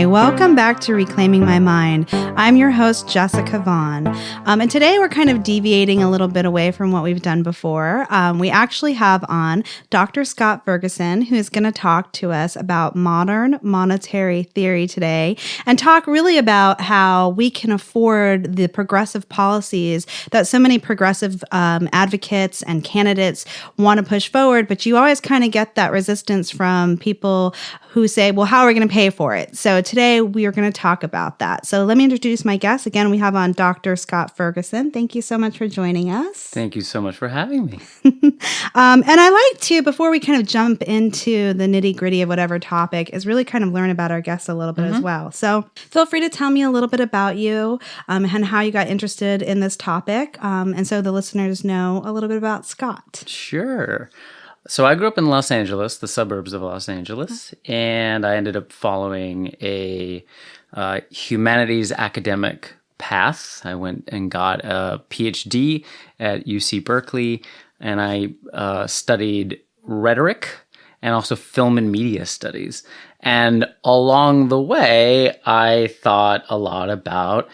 welcome back to Reclaiming My Mind. I'm your host, Jessica Vaughn. And today we're kind of deviating a little bit away from what we've done before. We actually have on Dr. Scott Ferguson, who is going to talk to us about modern monetary theory today and talk really about how we can afford the progressive policies that so many progressive advocates and candidates want to push forward. But you always kind of get that resistance from people who say, well, how are we going to pay for it? So today we are going to talk about that. So let me introduce my guest. Again, we have on Dr. Scott Ferguson. Thank you so much for joining us. Thank you so much for having me. And I like to, before we kind of jump into the nitty gritty of whatever topic, is really kind of learn about our guests a little bit as well. So feel free to tell me a little bit about you and how you got interested in this topic. And so the listeners know a little bit about Scott. Sure. So I grew up in Los Angeles, the suburbs of Los Angeles, and I ended up following a humanities academic path. I went and got a PhD at UC Berkeley, and I studied rhetoric and also film and media studies. And along the way, I thought a lot about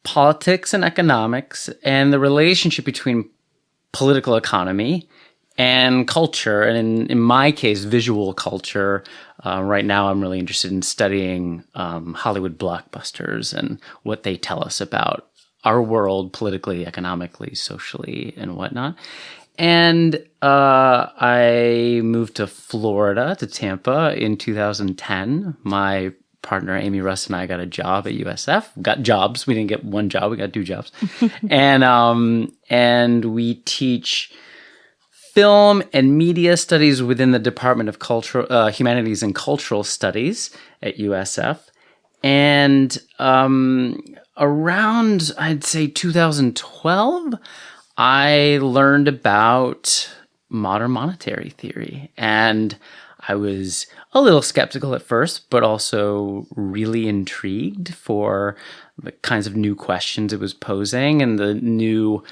politics and economics and the relationship between political economy and culture, and in my case, visual culture. Right now, I'm really interested in studying Hollywood blockbusters and what they tell us about our world politically, economically, socially, and whatnot. And I moved to Florida, to Tampa, in 2010. My partner, Amy Russ, and I got a job at USF. We got jobs. We didn't get one job. We got two jobs. And we teach film and media studies within the Department of Humanities and Cultural Studies at USF. And around, I'd say, 2012, I learned about modern monetary theory. And I was a little skeptical at first, but also really intrigued for the kinds of new questions it was posing and the new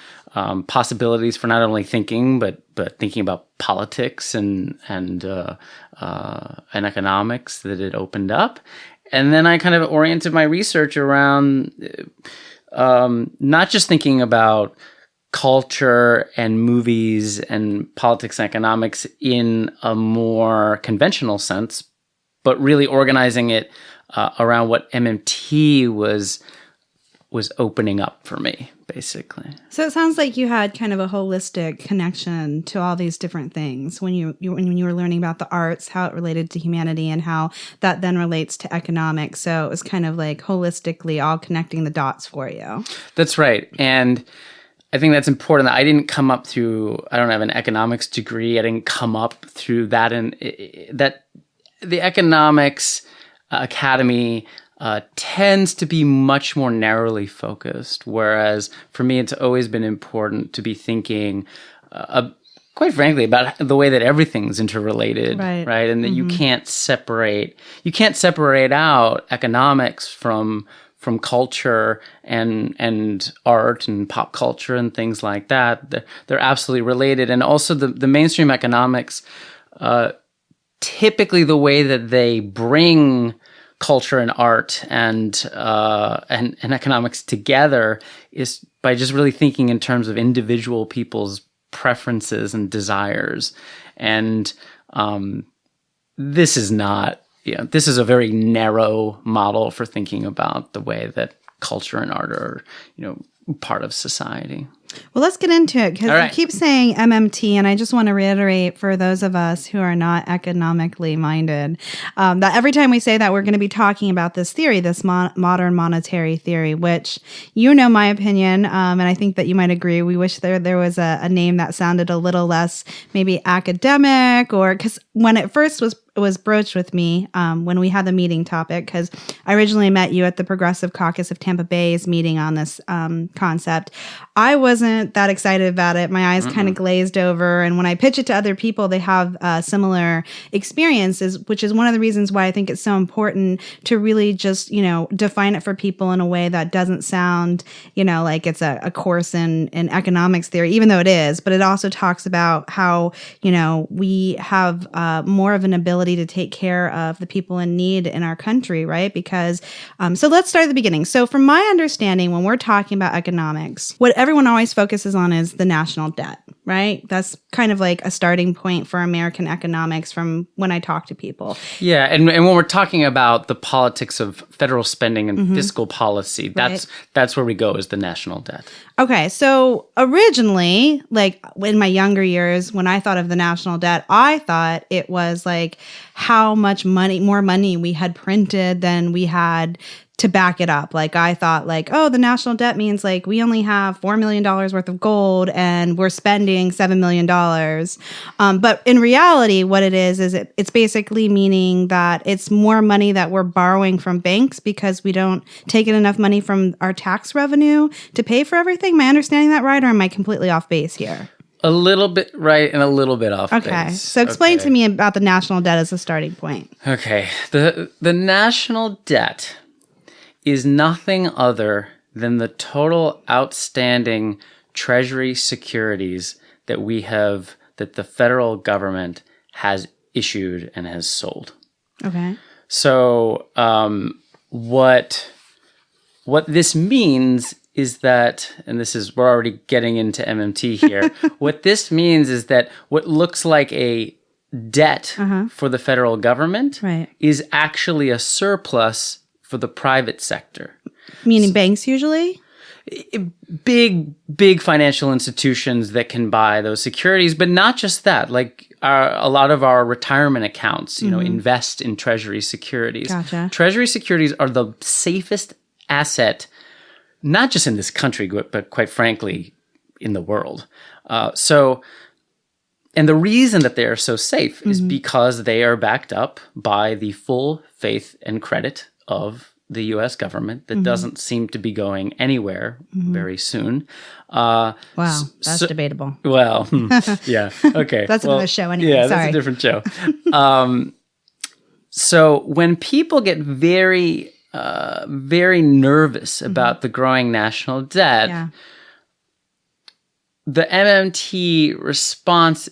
possibilities for not only thinking, but thinking about politics and economics that it opened up. And then I kind of oriented my research around not just thinking about culture and movies and politics and economics in a more conventional sense, but really organizing it around what MMT was opening up for me, basically. So it sounds like you had kind of a holistic connection to all these different things when you were learning about the arts, how it related to humanity, and how that then relates to economics. So it was kind of like holistically all connecting the dots for you. That's right. And I think that's important. I didn't come up through, I don't have an economics degree. I didn't come up through that. And that the economics academy tends to be much more narrowly focused. Whereas for me, it's always been important to be thinking, quite frankly, about the way that everything's interrelated, right? And that you can't separate out economics from culture and art and pop culture and things like that. They're absolutely related. And also the mainstream economics, typically the way that they bring culture and art and economics together is by just really thinking in terms of individual people's preferences and desires. And this is not, this is a very narrow model for thinking about the way that culture and art are, part of society. Well, let's get into it because you keep saying MMT, and I just want to reiterate for those of us who are not economically minded that every time we say that, we're going to be talking about this theory, this modern monetary theory, which my opinion, and I think that you might agree. We wish there was a name that sounded a little less maybe academic, or because when it first was broached with me when we had the meeting topic, because I originally met you at the Progressive Caucus of Tampa Bay's meeting on this concept. I wasn't that excited about it. My eyes kind of glazed over. And when I pitch it to other people, they have similar experiences, which is one of the reasons why I think it's so important to really just, define it for people in a way that doesn't sound, like it's a course in economics theory, even though it is. But it also talks about how, we have more of an ability ability to take care of the people in need in our country, right? Because, so let's start at the beginning. So from my understanding, when we're talking about economics, what everyone always focuses on is the national debt, right? That's kind of like a starting point for American economics from when I talk to people. Yeah, and when we're talking about the politics of federal spending and fiscal policy, that's where we go, is the national debt. Okay, so originally, like in my younger years, when I thought of the national debt, I thought it was like how much more money we had printed than we had to back it up. Like I thought like, oh, the national debt means like we only have $4 million worth of gold and we're spending $7 million. But in reality, what it is it's basically meaning that it's more money that we're borrowing from banks because we don't take in enough money from our tax revenue to pay for everything. Am I understanding that right, or am I completely off base here? A little bit right and a little bit off base. Okay, so explain to me about the national debt as a starting point. Okay, the national debt is nothing other than the total outstanding Treasury securities that the federal government has issued and has sold. Okay. So what this means is that, and we're already getting into MMT here, what this means is that what looks like a debt for the federal government is actually a surplus for the private sector. Meaning banks usually? Big financial institutions that can buy those securities, but not just that. Like a lot of our retirement accounts, invest in Treasury securities. Gotcha. Treasury securities are the safest asset, not just in this country, but quite frankly, in the world. And the reason that they are so safe is because they are backed up by the full faith and credit of the U.S. government that doesn't seem to be going anywhere very soon. Wow, that's debatable. Well, yeah, okay. That's another show anyway. Yeah, Sorry. that's a different show. So when people get very, very nervous about the growing national debt, the MMT response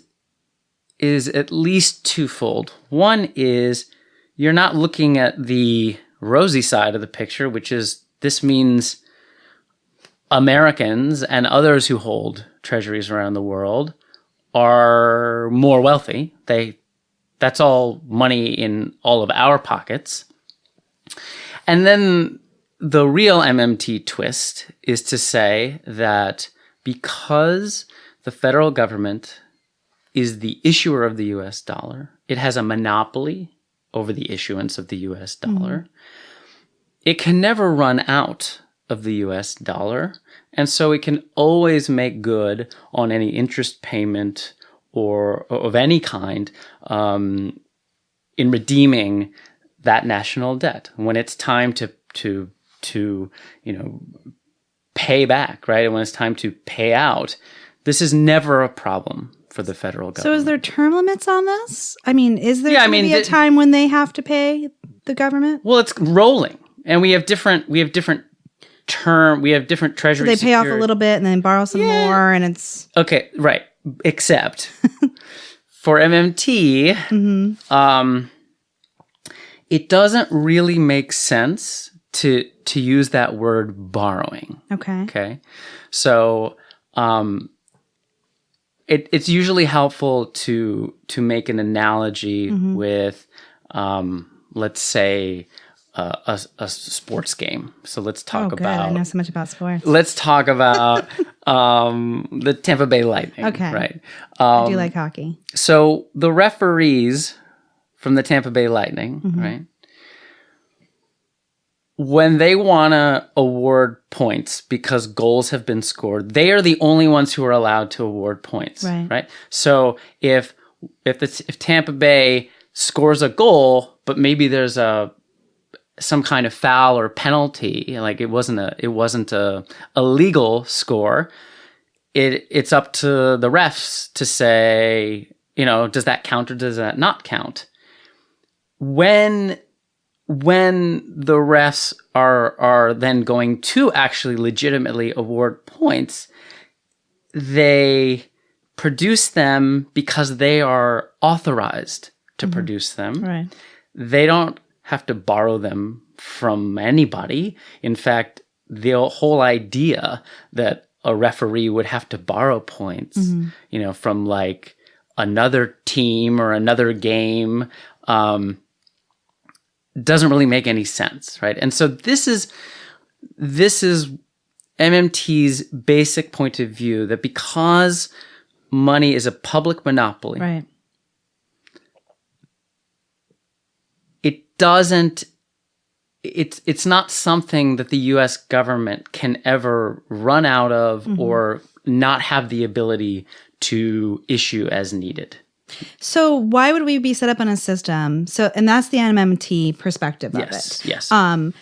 is at least twofold. One is you're not looking at the rosy side of the picture, which is this means Americans and others who hold treasuries around the world are more wealthy. That's all money in all of our pockets. And then the real MMT twist is to say that because the federal government is the issuer of the US dollar, it has a monopoly over the issuance of the US dollar. It can never run out of the US dollar, and so it can always make good on any interest payment or of any kind in redeeming that national debt when it's time to pay back, right? And when it's time to pay out, this is never a problem for the federal government. So is there term limits on this? I mean, is there going to be a time when they have to pay the government? Well, it's rolling. And we have different treasury. So they pay off a little bit and then borrow some more, and it's okay, right? Except for MMT, it doesn't really make sense to use that word borrowing. Okay. So it's usually helpful to make an analogy with, let's say, a sports game. So let's talk about. I know so much about sports. Let's talk about the Tampa Bay Lightning. Okay, right. I do like hockey. So the referees from the Tampa Bay Lightning, right? When they want to award points because goals have been scored, they are the only ones who are allowed to award points. Right. So if Tampa Bay scores a goal, but maybe there's some kind of foul or penalty, like it wasn't a legal score, it's up to the refs to say, does that count or does that not count? When the refs are then going to actually legitimately award points, they produce them because they are authorized to produce them. Right. They don't have to borrow them from anybody. In fact, the whole idea that a referee would have to borrow points, from like another team or another game, doesn't really make any sense, right? And so this is MMT's basic point of view, that because money is a public monopoly, right, it's not something that the U.S. government can ever run out of or not have the ability to issue as needed. So why would we be set up in a system? So, and that's the MMT perspective of it. Yes.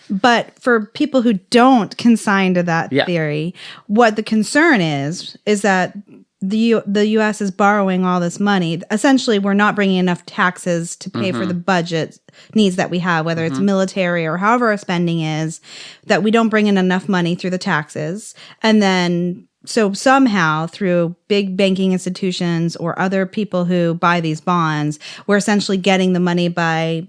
But for people who don't consign to that theory, what the concern is that the U.S. is borrowing all this money. Essentially, we're not bringing enough taxes to pay for the budget needs that we have, whether it's military or however our spending is, that we don't bring in enough money through the taxes. And then, so somehow through big banking institutions or other people who buy these bonds, we're essentially getting the money by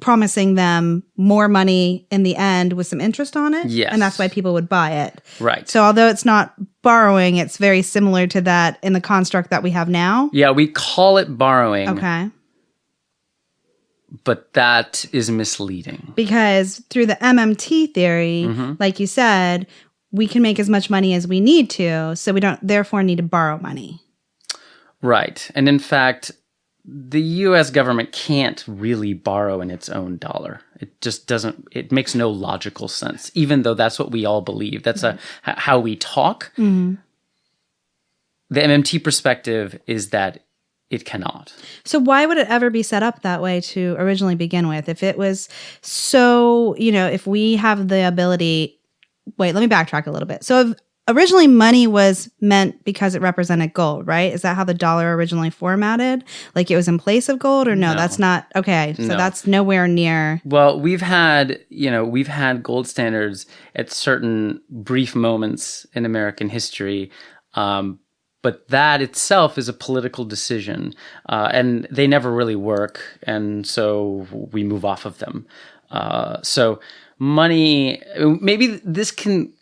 promising them more money in the end with some interest on it. Yes. And that's why people would buy it. Right. So although it's not borrowing, it's very similar to that in the construct that we have now. Yeah, we call it borrowing. Okay. But that is misleading. Because through the MMT theory, like you said, we can make as much money as we need to, so we don't therefore need to borrow money. Right. And in fact, the U.S. government can't really borrow in its own dollar. It just doesn't, it makes no logical sense, even though that's what we all believe. That's how we talk. The MMT perspective is that it cannot. So why would it ever be set up that way to originally begin with? If it was so, if we have the ability, wait, let me backtrack a little bit. So if originally money was meant because it represented gold, right? Is that how the dollar originally formatted? Like it was in place of gold, or no? That's not, okay. So that's nowhere near. Well, we've had gold standards at certain brief moments in American history. But that itself is a political decision, and they never really work, and so we move off of them. So money, maybe this can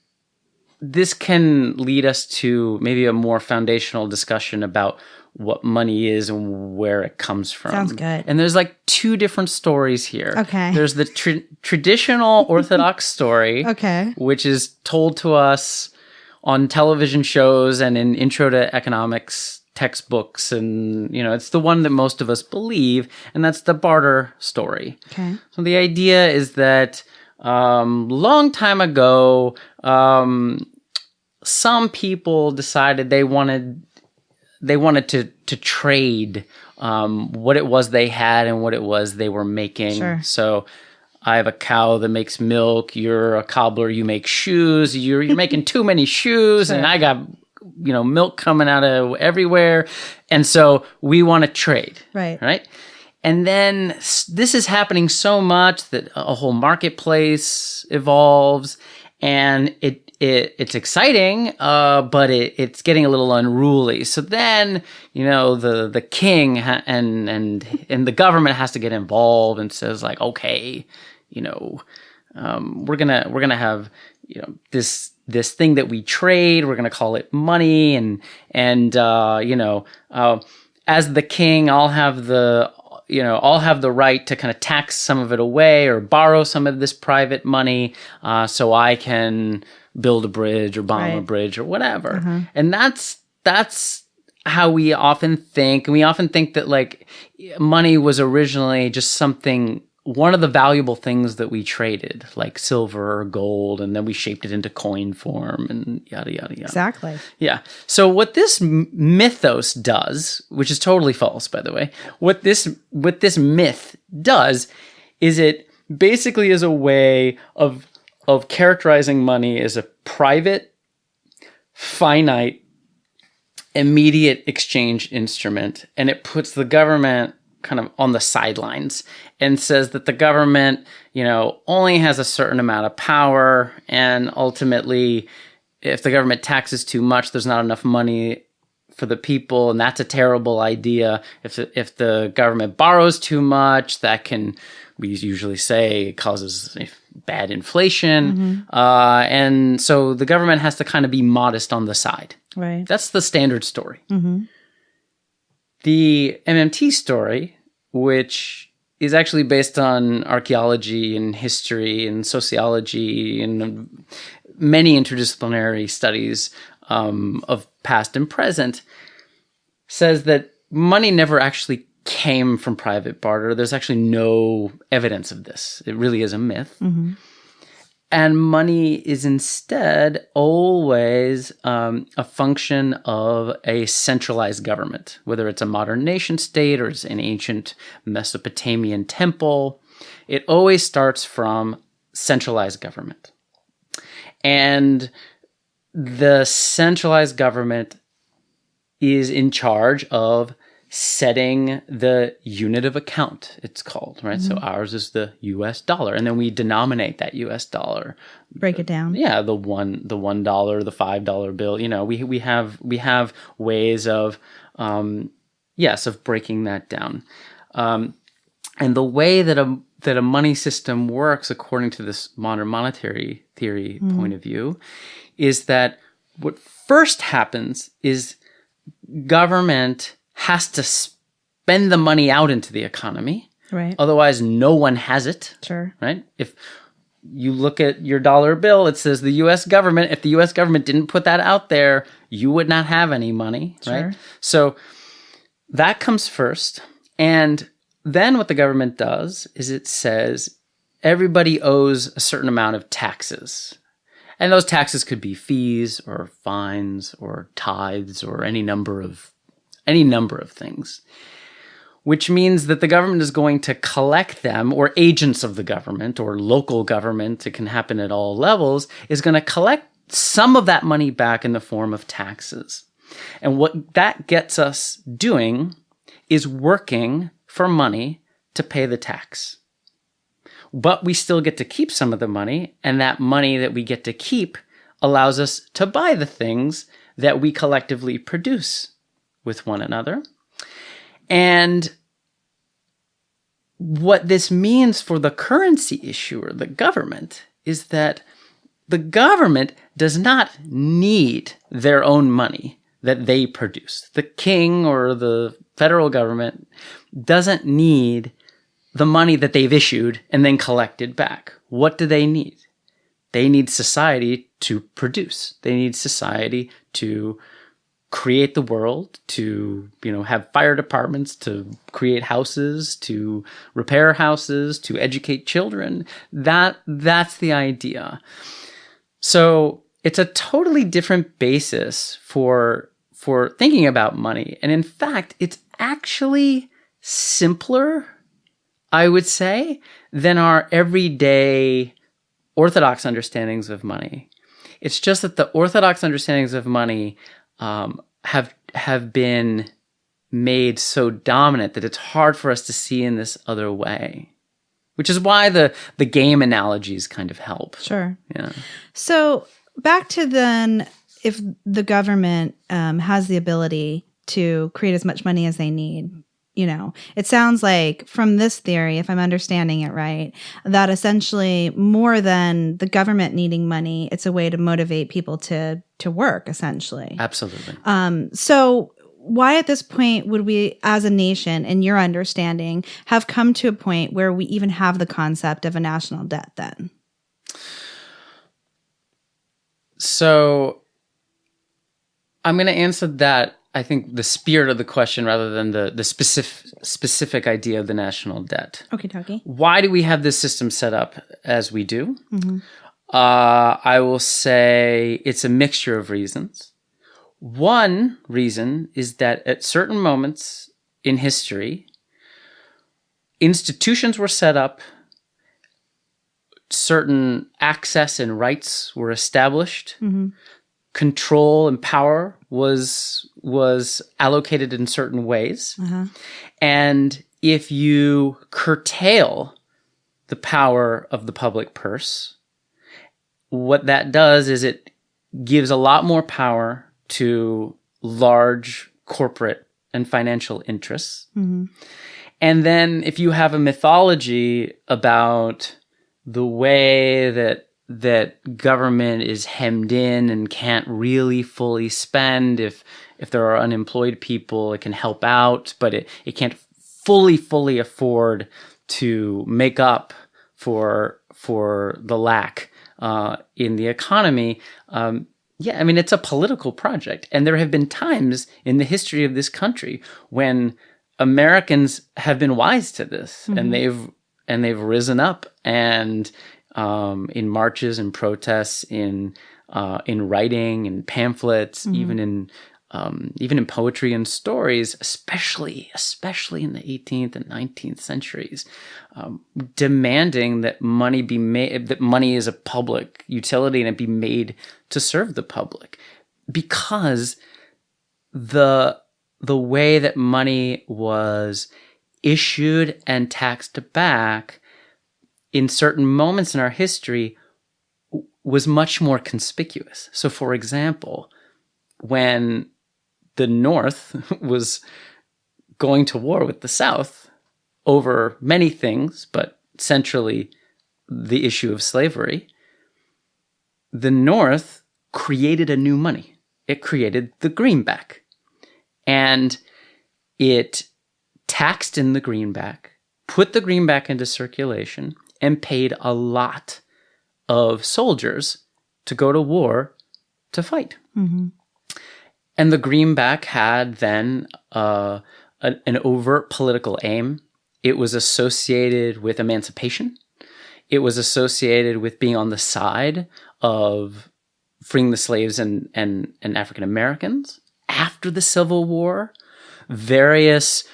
lead us to maybe a more foundational discussion about what money is and where it comes from. Sounds good. And there's like two different stories here. Okay. There's the traditional Orthodox story, which is told to us on television shows and in intro to economics textbooks, and it's the one that most of us believe, and that's the barter story. Okay. So the idea is that long time ago, some people decided they wanted to trade what it was they had and what it was they were making. Sure. So I have a cow that makes milk. You're a cobbler. You make shoes. You're making too many shoes, and I got milk coming out of everywhere, and so we want to trade. Right. And then this is happening so much that a whole marketplace evolves, and it's exciting, but it's getting a little unruly. So then, the king and the government has to get involved and says like, okay, we're gonna have this thing that we trade. We're gonna call it money, and as the king, I'll have the right to kind of tax some of it away or borrow some of this private money, so I can build a bridge or bomb a bridge or whatever. And that's how we often think. And we often think that like money was originally just one of the valuable things that we traded, like silver or gold, and then we shaped it into coin form and yada, yada, yada. Exactly. Yeah. So what this mythos does, which is totally false, by the way, what this myth does is it basically is a way of characterizing money as a private, finite, immediate exchange instrument, and it puts the government kind of on the sidelines and says that the government, only has a certain amount of power, and ultimately, if the government taxes too much, there's not enough money for the people, and that's a terrible idea. If the government borrows too much, that can, we usually say, it causes bad inflation. And so the government has to kind of be modest on the side. Right. That's the standard story. The MMT story, which is actually based on archaeology and history and sociology and many interdisciplinary studies of past and present, says that money never actually came from private barter. There's actually no evidence of this. It really is a myth. And money is instead always a function of a centralized government, whether it's a modern nation state or it's an ancient Mesopotamian temple. It always starts from centralized government. And the centralized government is in charge of setting the unit of account, it's called, right? So ours is the US dollar, and then we denominate that US dollar. Break it down. Yeah, the $1, the $5 bill. You know, we have ways of of breaking that down. And the way that a money system works, according to this modern monetary theory point of view, is that what first happens is government has to spend the money out into the economy. Right. Otherwise, no one has it. Sure. Right? If you look at your dollar bill, it says the U.S. government. If the U.S. government didn't put that out there, you would not have any money. Sure. Right? So that comes first. And then what the government does is it says everybody owes a certain amount of taxes. And those taxes could be fees or fines or tithes or any number of things, which means that the government is going to collect them, or agents of the government or local government, it can happen at all levels, is going to collect some of that money back in the form of taxes. And what that gets us doing is working for money to pay the tax. But we still get to keep some of the money, and that money that we get to keep allows us to buy the things that we collectively produce with one another. And what this means for the currency issuer, the government, is that the government does not need their own money that they produce. The king or the federal government doesn't need the money that they've issued and then collected back. What do they need? They need society to produce. They need society to create the world, to, have fire departments, to create houses, to repair houses, to educate children. That's the idea. So it's a totally different basis for thinking about money. And in fact, it's actually simpler, I would say, than our everyday orthodox understandings of money. It's just that the orthodox understandings of money have been made so dominant that it's hard for us to see in this other way, which is why the game analogies kind of help. Sure. Yeah. So back to then, if the government has the ability to create as much money as they need, it sounds like from this theory, if I'm understanding it right, that essentially more than the government needing money, it's a way to motivate people to work, essentially. Absolutely. So why at this point would we, as a nation, in your understanding, have come to a point where we even have the concept of a national debt then? So I'm going to answer that, I think, the spirit of the question rather than the specific idea of the national debt. Okay. Why do we have this system set up as we do? I will say it's a mixture of reasons. One reason is that at certain moments in history, institutions were set up, certain access and rights were established, control and power was allocated in certain ways. And if you curtail the power of the public purse, what that does is it gives a lot more power to large corporate and financial interests. Mm-hmm. And then if you have a mythology about the way that government is hemmed in and can't really fully spend, if there are unemployed people, it can help out, but it can't fully afford to make up for the lack in the economy. Yeah, I mean, it's a political project. And there have been times in the history of this country when Americans have been wise to this, mm-hmm. and they've risen up and in marches and protests, in writing and pamphlets, mm-hmm. Even in poetry and stories, especially in the 18th and 19th centuries, demanding that money be made, that money is a public utility and it be made to serve the public, because the way that money was issued and taxed back in certain moments in our history was much more conspicuous. So, for example, when the North was going to war with the South over many things, but centrally the issue of slavery, the North created a new money. It created the greenback. And it taxed in the greenback, put the greenback into circulation, and paid a lot of soldiers to go to war to fight. Mm-hmm. And the greenback had then an overt political aim. It was associated with emancipation. It was associated with being on the side of freeing the slaves and African Americans. After the Civil War, various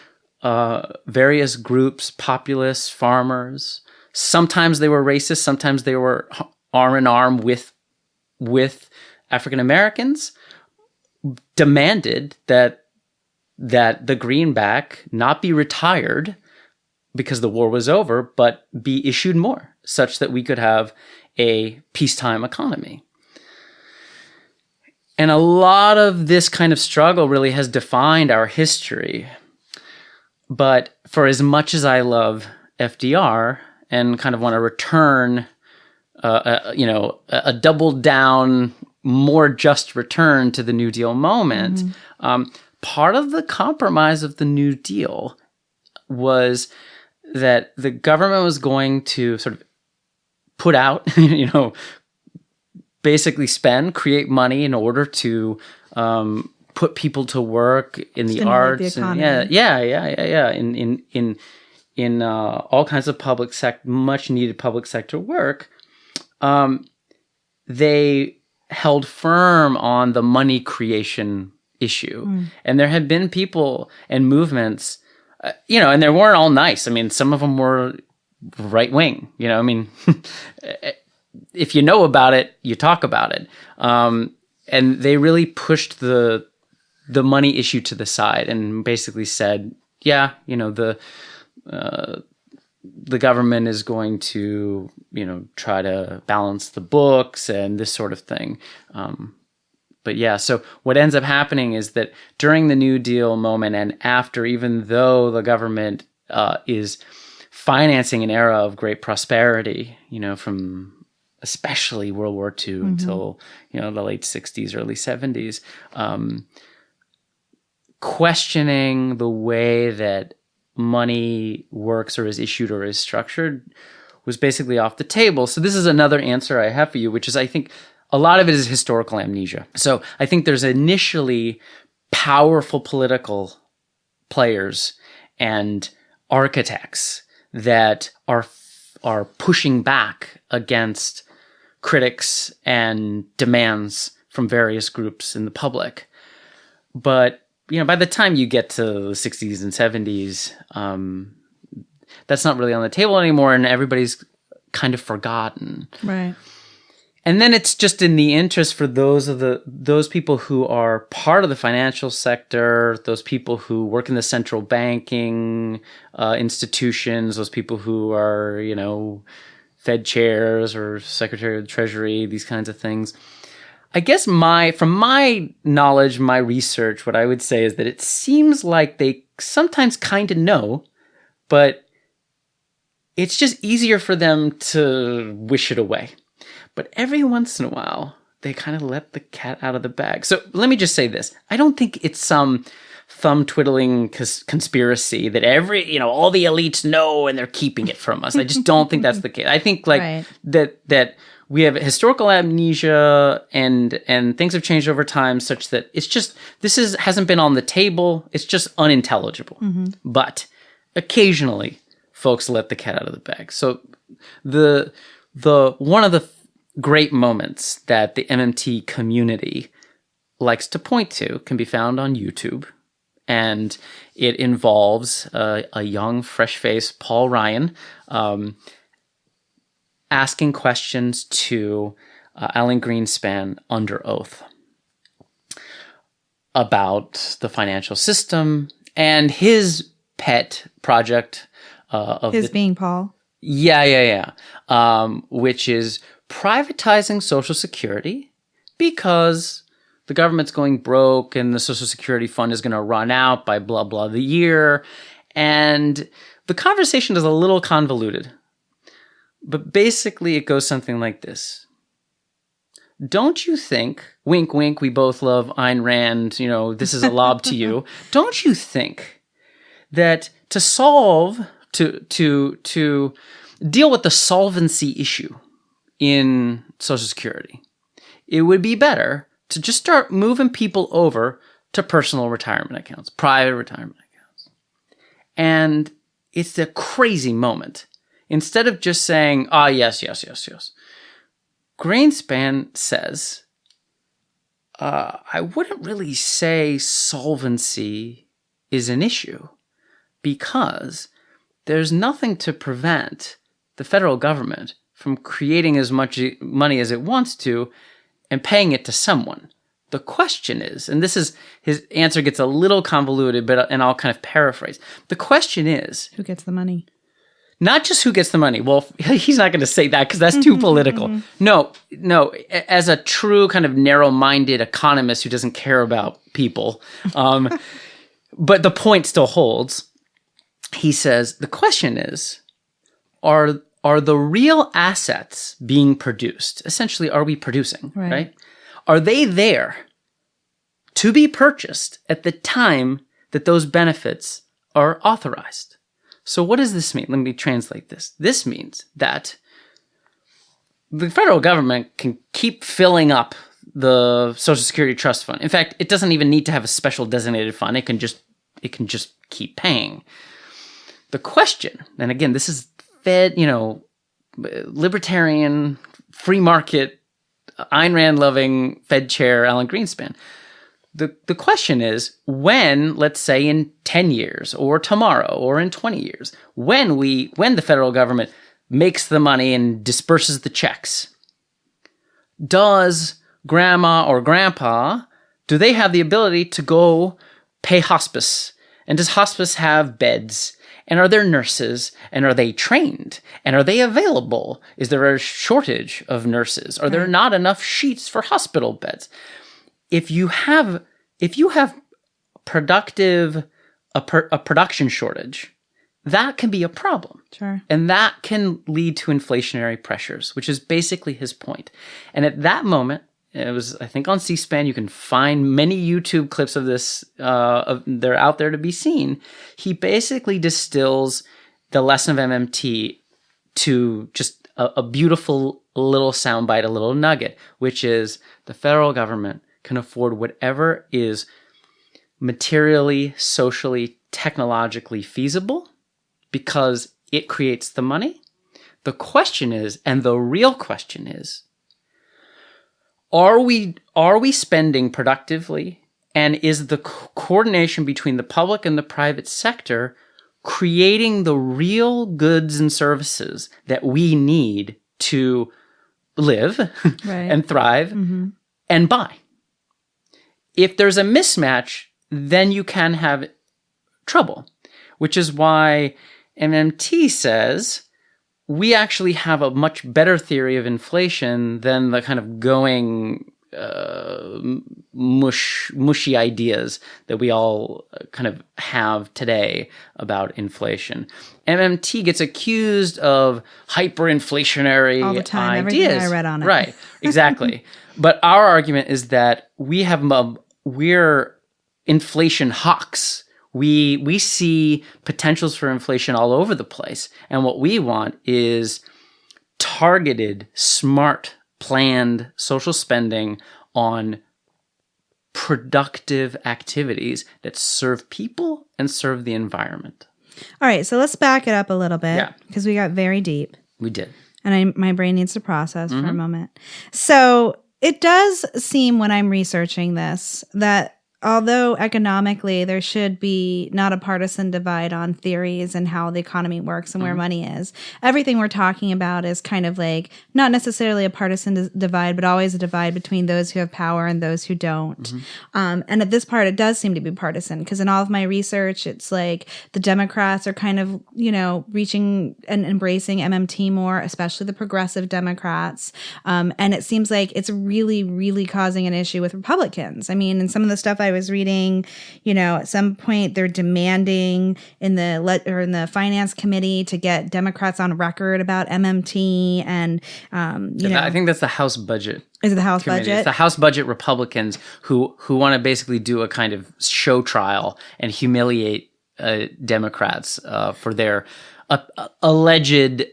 groups, populists, farmers, sometimes they were racist, sometimes they were arm in arm with African Americans, demanded that the greenback not be retired because the war was over, but be issued more, such that we could have a peacetime economy. And a lot of this kind of struggle really has defined our history. But for as much as I love FDR and kind of want to return, a double down, more just return to the New Deal moment, mm-hmm. Part of the compromise of the New Deal was that the government was going to sort of put out, basically create money in order to put people to work in the arts, the economy. in all kinds of much needed public sector work. They held firm on the money creation issue, and there had been people and movements, and they weren't all nice. I mean, some of them were right wing. If you know about it, you talk about it. And they really pushed the money issue to the side and basically said, the government is going to, try to balance the books and this sort of thing. So what ends up happening is that during the New Deal moment and after, even though the government is financing an era of great prosperity, from especially World War II mm-hmm. until, the late 60s, early 70s, questioning the way that money works or is issued or is structured was basically off the table. So this is another answer I have for you, which is, I think, a lot of it is historical amnesia. So I think there's initially powerful political players and architects that are pushing back against critics and demands from various groups in the public. But, by the time you get to the 60s and 70s, that's not really on the table anymore, and everybody's kind of forgotten. Right. And then it's just in the interest for those people who are part of the financial sector, those people who work in the central banking institutions, those people who are, Fed chairs or Secretary of the Treasury, these kinds of things. I guess from my knowledge, my research, what I would say is that it seems like they sometimes kind of know, but it's just easier for them to wish it away. But every once in a while, they kind of let the cat out of the bag. So let me just say this. I don't think it's some thumb-twiddling conspiracy that all the elites know and they're keeping it from us. I just don't think that's the case. I think that we have historical amnesia and things have changed over time such that it's just, hasn't been on the table. It's just unintelligible. Mm-hmm. But occasionally folks let the cat out of the bag. So the one of the great moments that the MMT community likes to point to can be found on YouTube. And it involves a young, fresh-faced Paul Ryan asking questions to Alan Greenspan under oath about the financial system and his pet project of being Paul. Yeah. Which is privatizing Social Security because the government's going broke and the Social Security fund is going to run out by blah, blah the year. And the conversation is a little convoluted. But basically it goes something like this. Don't you think, wink, wink, we both love Ayn Rand, this is a lob to you. Don't you think that to deal with the solvency issue in Social Security, it would be better to just start moving people over to personal retirement accounts, private retirement accounts. And it's a crazy moment. Instead of just saying, yes. Greenspan says, I wouldn't really say solvency is an issue because there's nothing to prevent the federal government from creating as much money as it wants to and paying it to someone. The question is, and his answer gets a little convoluted, and I'll kind of paraphrase. The question is, who gets the money? Not just who gets the money. Well, he's not going to say that because that's too political. No. As a true kind of narrow-minded economist who doesn't care about people, but the point still holds. He says, the question is, are the real assets being produced? Essentially, are we producing, right? Are they there to be purchased at the time that those benefits are authorized? So what does this mean? Let me translate this. This means that the federal government can keep filling up the Social Security Trust Fund. In fact, it doesn't even need to have a special designated fund. It can just keep paying. The question, and again, this is Fed, libertarian, free market, Ayn Rand loving Fed chair Alan Greenspan. The question is, when, let's say in 10 years or tomorrow or in 20 years, when the federal government makes the money and disperses the checks, does grandma or grandpa, do they have the ability to go pay hospice? And does hospice have beds? And are there nurses? And are they trained? And are they available? Is there a shortage of nurses? Are there not enough sheets for hospital beds? If you have a production shortage, that can be a problem. Sure. And that can lead to inflationary pressures, which is basically his point. And at that moment, it was, I think, on C-SPAN. You can find many YouTube clips of this. They're out there to be seen. He basically distills the lesson of MMT to just a beautiful little soundbite, a little nugget, which is the federal government can afford whatever is materially, socially, technologically feasible because it creates the money. The question is, and the real question is, are we spending productively? And is the coordination between the public and the private sector creating the real goods and services that we need to live and thrive and buy? If there's a mismatch, then you can have trouble, which is why MMT says we actually have a much better theory of inflation than the kind of going mushy ideas that we all kind of have today about inflation. MMT gets accused of hyperinflationary all the time, ideas. everything I read on it. Right, exactly. But our argument is that we're inflation hawks. We see potentials for inflation all over the place. And what we want is targeted, smart, planned social spending on productive activities that serve people and serve the environment. All right, so let's back it up a little bit because we got very deep. We did. And my brain needs to process for a moment. So it does seem when I'm researching this that although economically there should be not a partisan divide on theories and how the economy works and where money is, everything we're talking about is kind of like not necessarily a partisan divide, but always a divide between those who have power and those who don't. And at this part, it does seem to be partisan because in all of my research, it's like the Democrats are kind of, reaching and embracing MMT more, especially the progressive Democrats. And it seems like it's really, really causing an issue with Republicans. I mean, in some of the stuff I was reading, at some point they're demanding in the finance committee to get Democrats on record about MMT, and I think that's the House budget. Is it the House committee. budget? It's the House budget Republicans who want to basically do a kind of show trial and humiliate Democrats for their alleged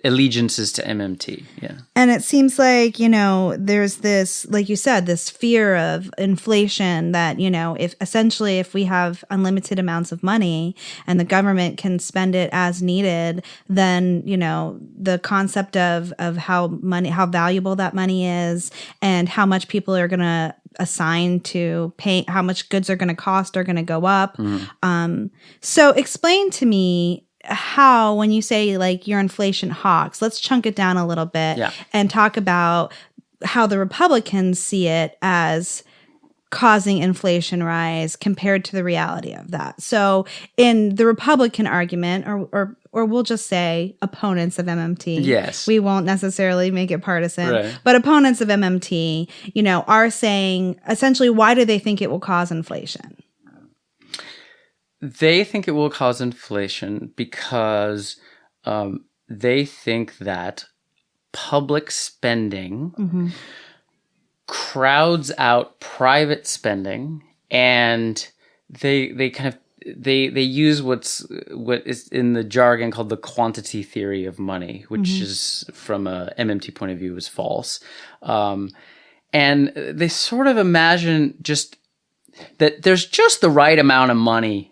allegiances to MMT. Yeah. And it seems like, there's this, like you said, this fear of inflation that, if we have unlimited amounts of money and the government can spend it as needed, then, the concept of how valuable that money is and how much people are going to assign to pay, how much goods are going to cost are going to go up. So explain to me how, when you say like you're inflation hawks, let's chunk it down a little bit and talk about how the Republicans see it as causing inflation rise compared to the reality of that. So in the Republican argument, or we'll just say opponents of MMT. Yes. We won't necessarily make it partisan, right. But opponents of MMT, are saying essentially, why do they think it will cause inflation? They think it will cause inflation because they think that public spending crowds out private spending, and they use what is in the jargon called the quantity theory of money, which is from a MMT point of view is false, and they sort of imagine just that there's just the right amount of money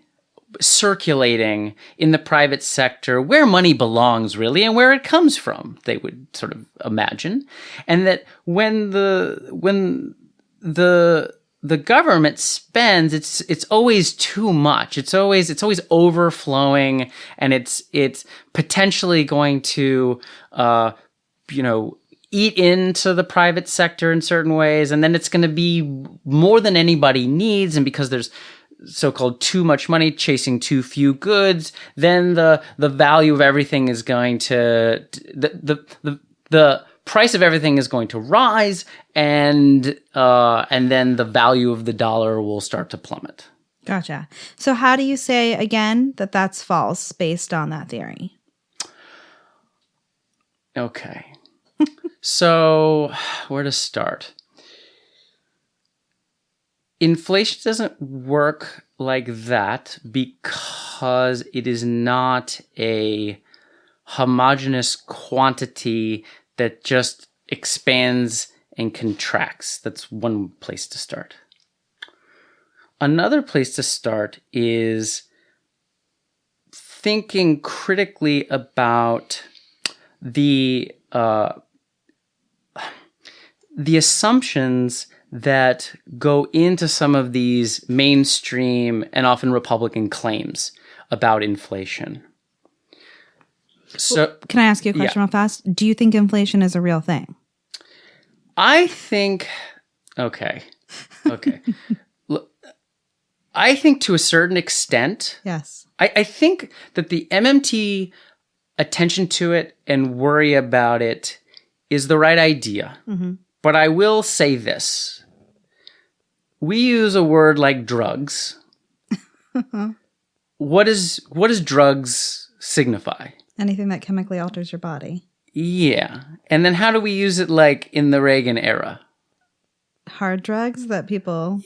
circulating in the private sector where money belongs really and where it comes from, they would sort of imagine. And that when the government spends, it's always too much. It's always overflowing, and it's potentially going to eat into the private sector in certain ways, and then it's going to be more than anybody needs, and because there's so-called too much money chasing too few goods, then the value of everything is going to the price of everything is going to rise, and then the value of the dollar will start to plummet. Gotcha. So how do you say again that that's false based on that theory? Okay. So where to start? Inflation doesn't work like that because it is not a homogeneous quantity that just expands and contracts. That's one place to start. Another place to start is thinking critically about the assumptions that go into some of these mainstream and often Republican claims about inflation. So, can I ask you a question real fast? Do you think inflation is a real thing? I think, okay. Look, I think to a certain extent, yes. I think that the MMT attention to it and worry about it is the right idea. But I will say this. We use a word like drugs. What does drugs signify? Anything that chemically alters your body. Yeah. And then how do we use it like in the Reagan era? Hard drugs that people,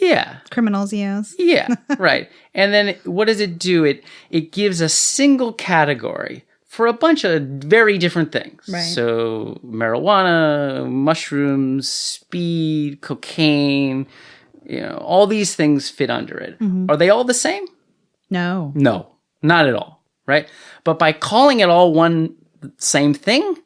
criminals use. Yeah, right. And then what does it do? It gives a single category for a bunch of very different things. Right. So marijuana, mushrooms, speed, cocaine, all these things fit under it. Mm-hmm. Are they all the same? No. No, not at all, right? But by calling it all one same thing,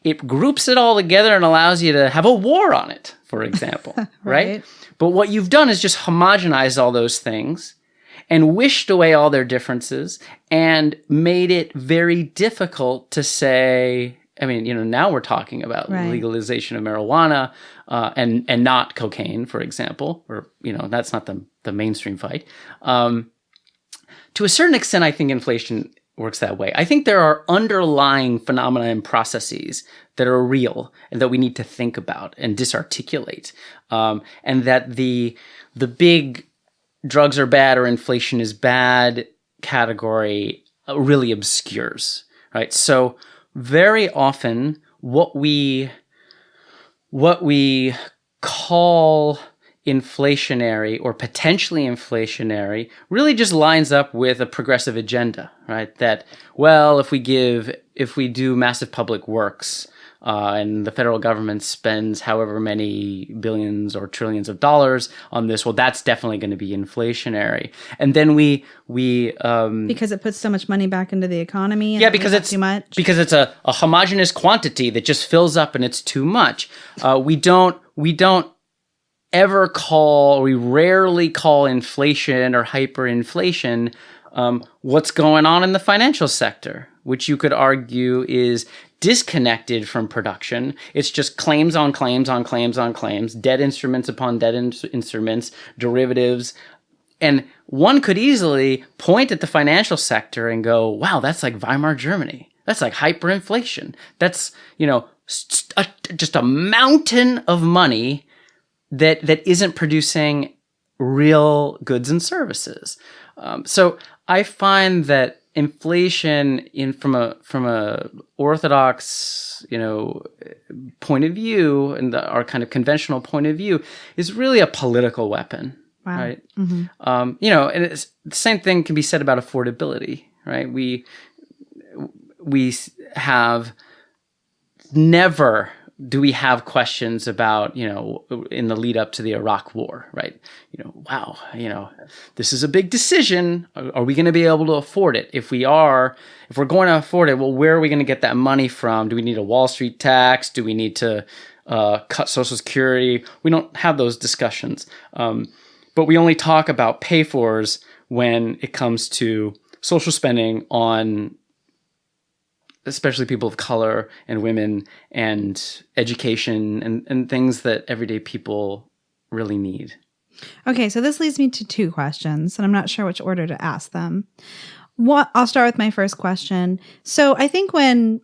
it groups it all together and allows you to have a war on it, for example, right? But what you've done is just homogenized all those things and wished away all their differences and made it very difficult to say, I mean, now we're talking about legalization of marijuana and not cocaine, for example, or, that's not the mainstream fight. To a certain extent, I think inflation works that way. I think there are underlying phenomena and processes that are real and that we need to think about and disarticulate. And that the big drugs are bad or inflation is bad category really obscures, right? So very often what we call inflationary or potentially inflationary really just lines up with a progressive agenda, right? That, well, if we do massive public works and the federal government spends however many billions or trillions of dollars on this, well, that's definitely going to be inflationary. And then we because it puts so much money back into the economy. And because it's too much. Because it's a homogeneous quantity that just fills up and it's too much. We rarely call inflation or hyperinflation what's going on in the financial sector, which you could argue is disconnected from production. It's just claims on claims on claims on claims, debt instruments upon debt instruments, derivatives. And one could easily point at the financial sector and go, wow, that's like Weimar Germany. That's like hyperinflation. That's, just a mountain of money that isn't producing real goods and services. So I find that inflation from a orthodox, point of view and our kind of conventional point of view is really a political weapon, right? Mm-hmm. And it's, the same thing can be said about affordability, right? We have never do we have questions about, in the lead up to the Iraq War, right? Wow, this is a big decision. Are we going to be able to afford it? If we're going to afford it, well, where are we going to get that money from? Do we need a Wall Street tax? Do we need to cut Social Security? We don't have those discussions. But we only talk about pay-fors when it comes to social spending on especially people of color and women and education and things that everyday people really need. Okay, so this leads me to two questions, and I'm not sure which order to ask them. I'll start with my first question. So I think when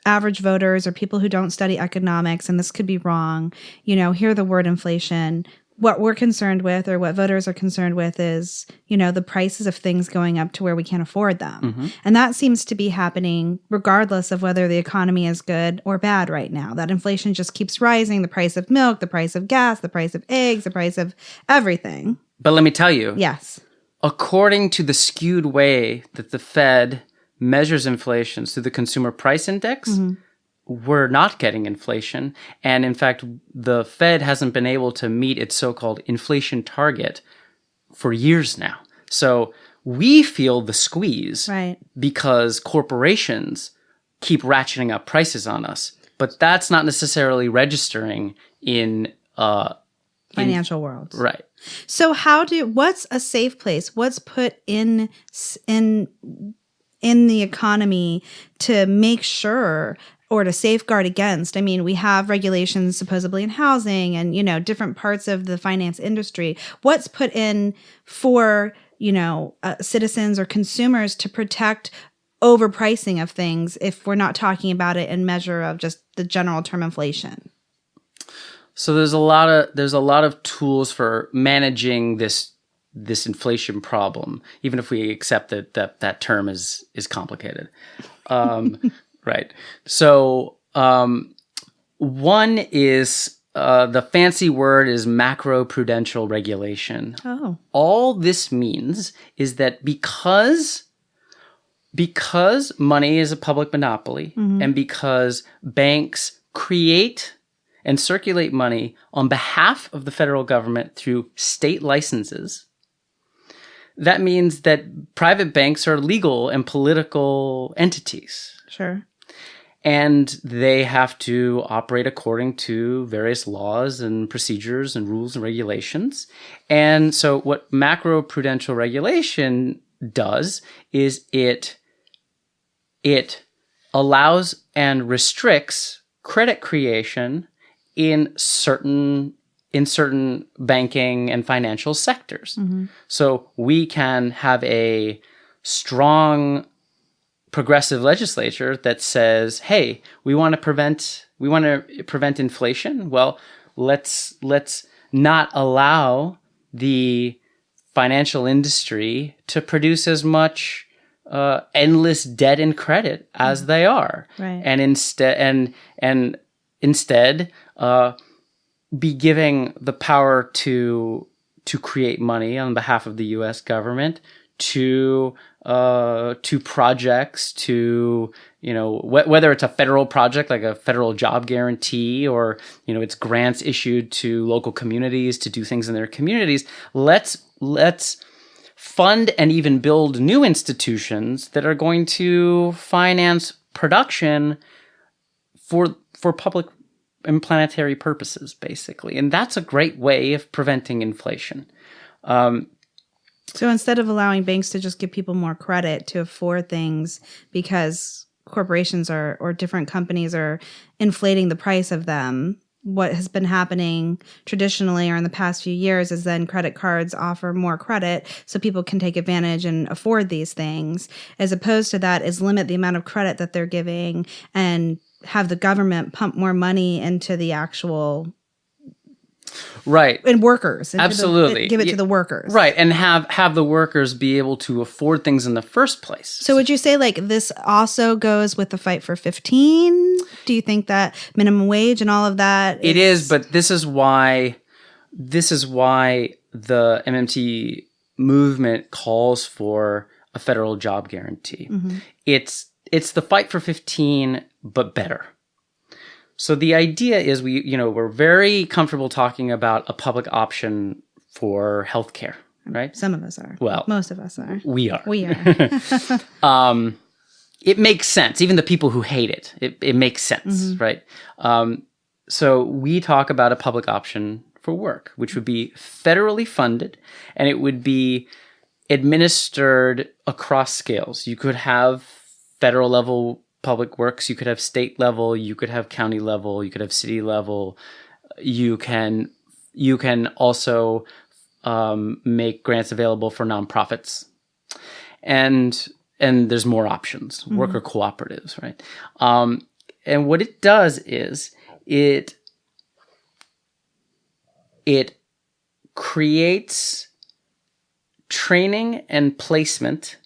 average voters or people who don't study economics, and this could be wrong, hear the word inflation, what we're concerned with or what voters are concerned with is, the prices of things going up to where we can't afford them. Mm-hmm. And that seems to be happening regardless of whether the economy is good or bad right now. That inflation just keeps rising, the price of milk, the price of gas, the price of eggs, the price of everything. But let me tell you. Yes. According to the skewed way that the Fed measures inflation through the consumer price index, mm-hmm. we're not getting inflation. And in fact, the Fed hasn't been able to meet its so-called inflation target for years now. So we feel the squeeze because corporations keep ratcheting up prices on us. But that's not necessarily registering in financial world. Right. So what's a safe place? What's put in the economy to make sure or to safeguard against? I mean, we have regulations supposedly in housing and, different parts of the finance industry. What's put in for, citizens or consumers to protect overpricing of things if we're not talking about it in measure of just the general term inflation? So there's a lot of tools for managing this inflation problem, even if we accept that term is complicated. Right. So one is the fancy word is macroprudential regulation. Oh. All this means is that because money is a public monopoly, and because banks create and circulate money on behalf of the federal government through state licenses, that means that private banks are legal and political entities. Sure. And they have to operate according to various laws and procedures and rules and regulations. And so what macroprudential regulation does is it allows and restricts credit creation in certain banking and financial sectors. So we can have a strong progressive legislature that says, "Hey, we want to prevent inflation. Well, let's not allow the financial industry to produce as much endless debt and credit as they are, right. and instead be giving the power to create money on behalf of the U.S. government to projects, to whether it's a federal project like a federal job guarantee, or it's grants issued to local communities to do things in their communities. Let's fund and even build new institutions that are going to finance production for public and planetary purposes, basically. And that's a great way of preventing inflation. So instead of allowing banks to just give people more credit to afford things because corporations or different companies are inflating the price of them, what has been happening traditionally or in the past few years is then credit cards offer more credit so people can take advantage and afford these things, as opposed to that is limit the amount of credit that they're giving and have the government pump more money into the actual right and workers. Absolutely. Give it to the workers. Right. And have the workers be able to afford things in the first place. So would you say this also goes with the fight for 15? Do you think that minimum wage and all of that? It is, but this is why the MMT movement calls for a federal job guarantee. It's the fight for 15, but better. So the idea is we're very comfortable talking about a public option for healthcare, right? Some of us are. Well, most of us are. We are. We are. It makes sense. Even the people who hate it makes sense, right? So we talk about a public option for work, which would be federally funded, and it would be administered across scales. You could have federal level public works, you could have state level, you could have county level, you could have city level. You can also make grants available for nonprofits, and there's more options, worker cooperatives, right? And what it does is it creates training and placement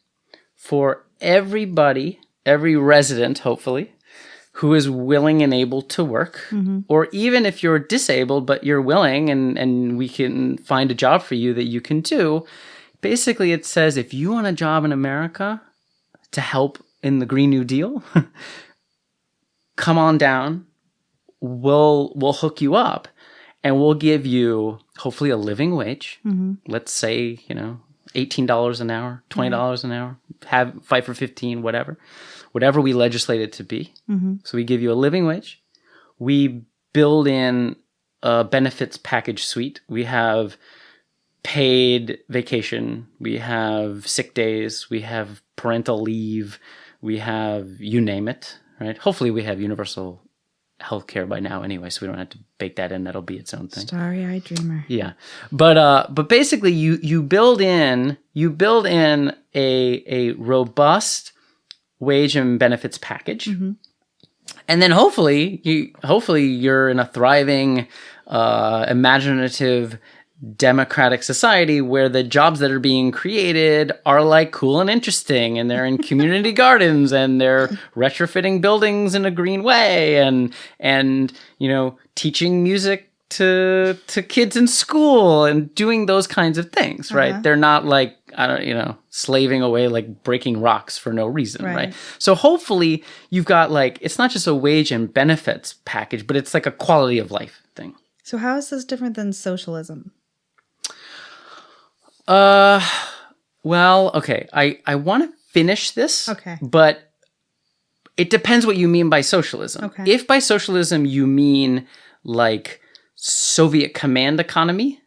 for everybody, every resident, hopefully, who is willing and able to work. Or even if you're disabled, but you're willing and we can find a job for you that you can do. Basically, it says if you want a job in America to help in the Green New Deal, come on down. We'll hook you up and we'll give you hopefully a living wage. Let's say, $18 an hour, $20 an hour, fight for 15, whatever we legislate it to be. So we give you a living wage. We build in a benefits package suite. We have paid vacation. We have sick days. We have parental leave. We have, you name it, right? Hopefully we have universal healthcare by now anyway, so we don't have to bake that in. That'll be its own thing. Starry-eyed dreamer. Yeah. But basically you build in a robust wage and benefits package. And then hopefully you're in a thriving, imaginative, democratic society where the jobs that are being created are like cool and interesting, and they're in community gardens, and they're retrofitting buildings in a green way, and teaching music to kids in school and doing those kinds of things, right? They're not like, slaving away, like breaking rocks for no reason, right? So hopefully you've got like, it's not just a wage and benefits package, but it's like a quality of life thing. So how is this different than socialism? Well, okay. I want to finish this. Okay. But it depends what you mean by socialism. Okay. If by socialism you mean like Soviet command economy,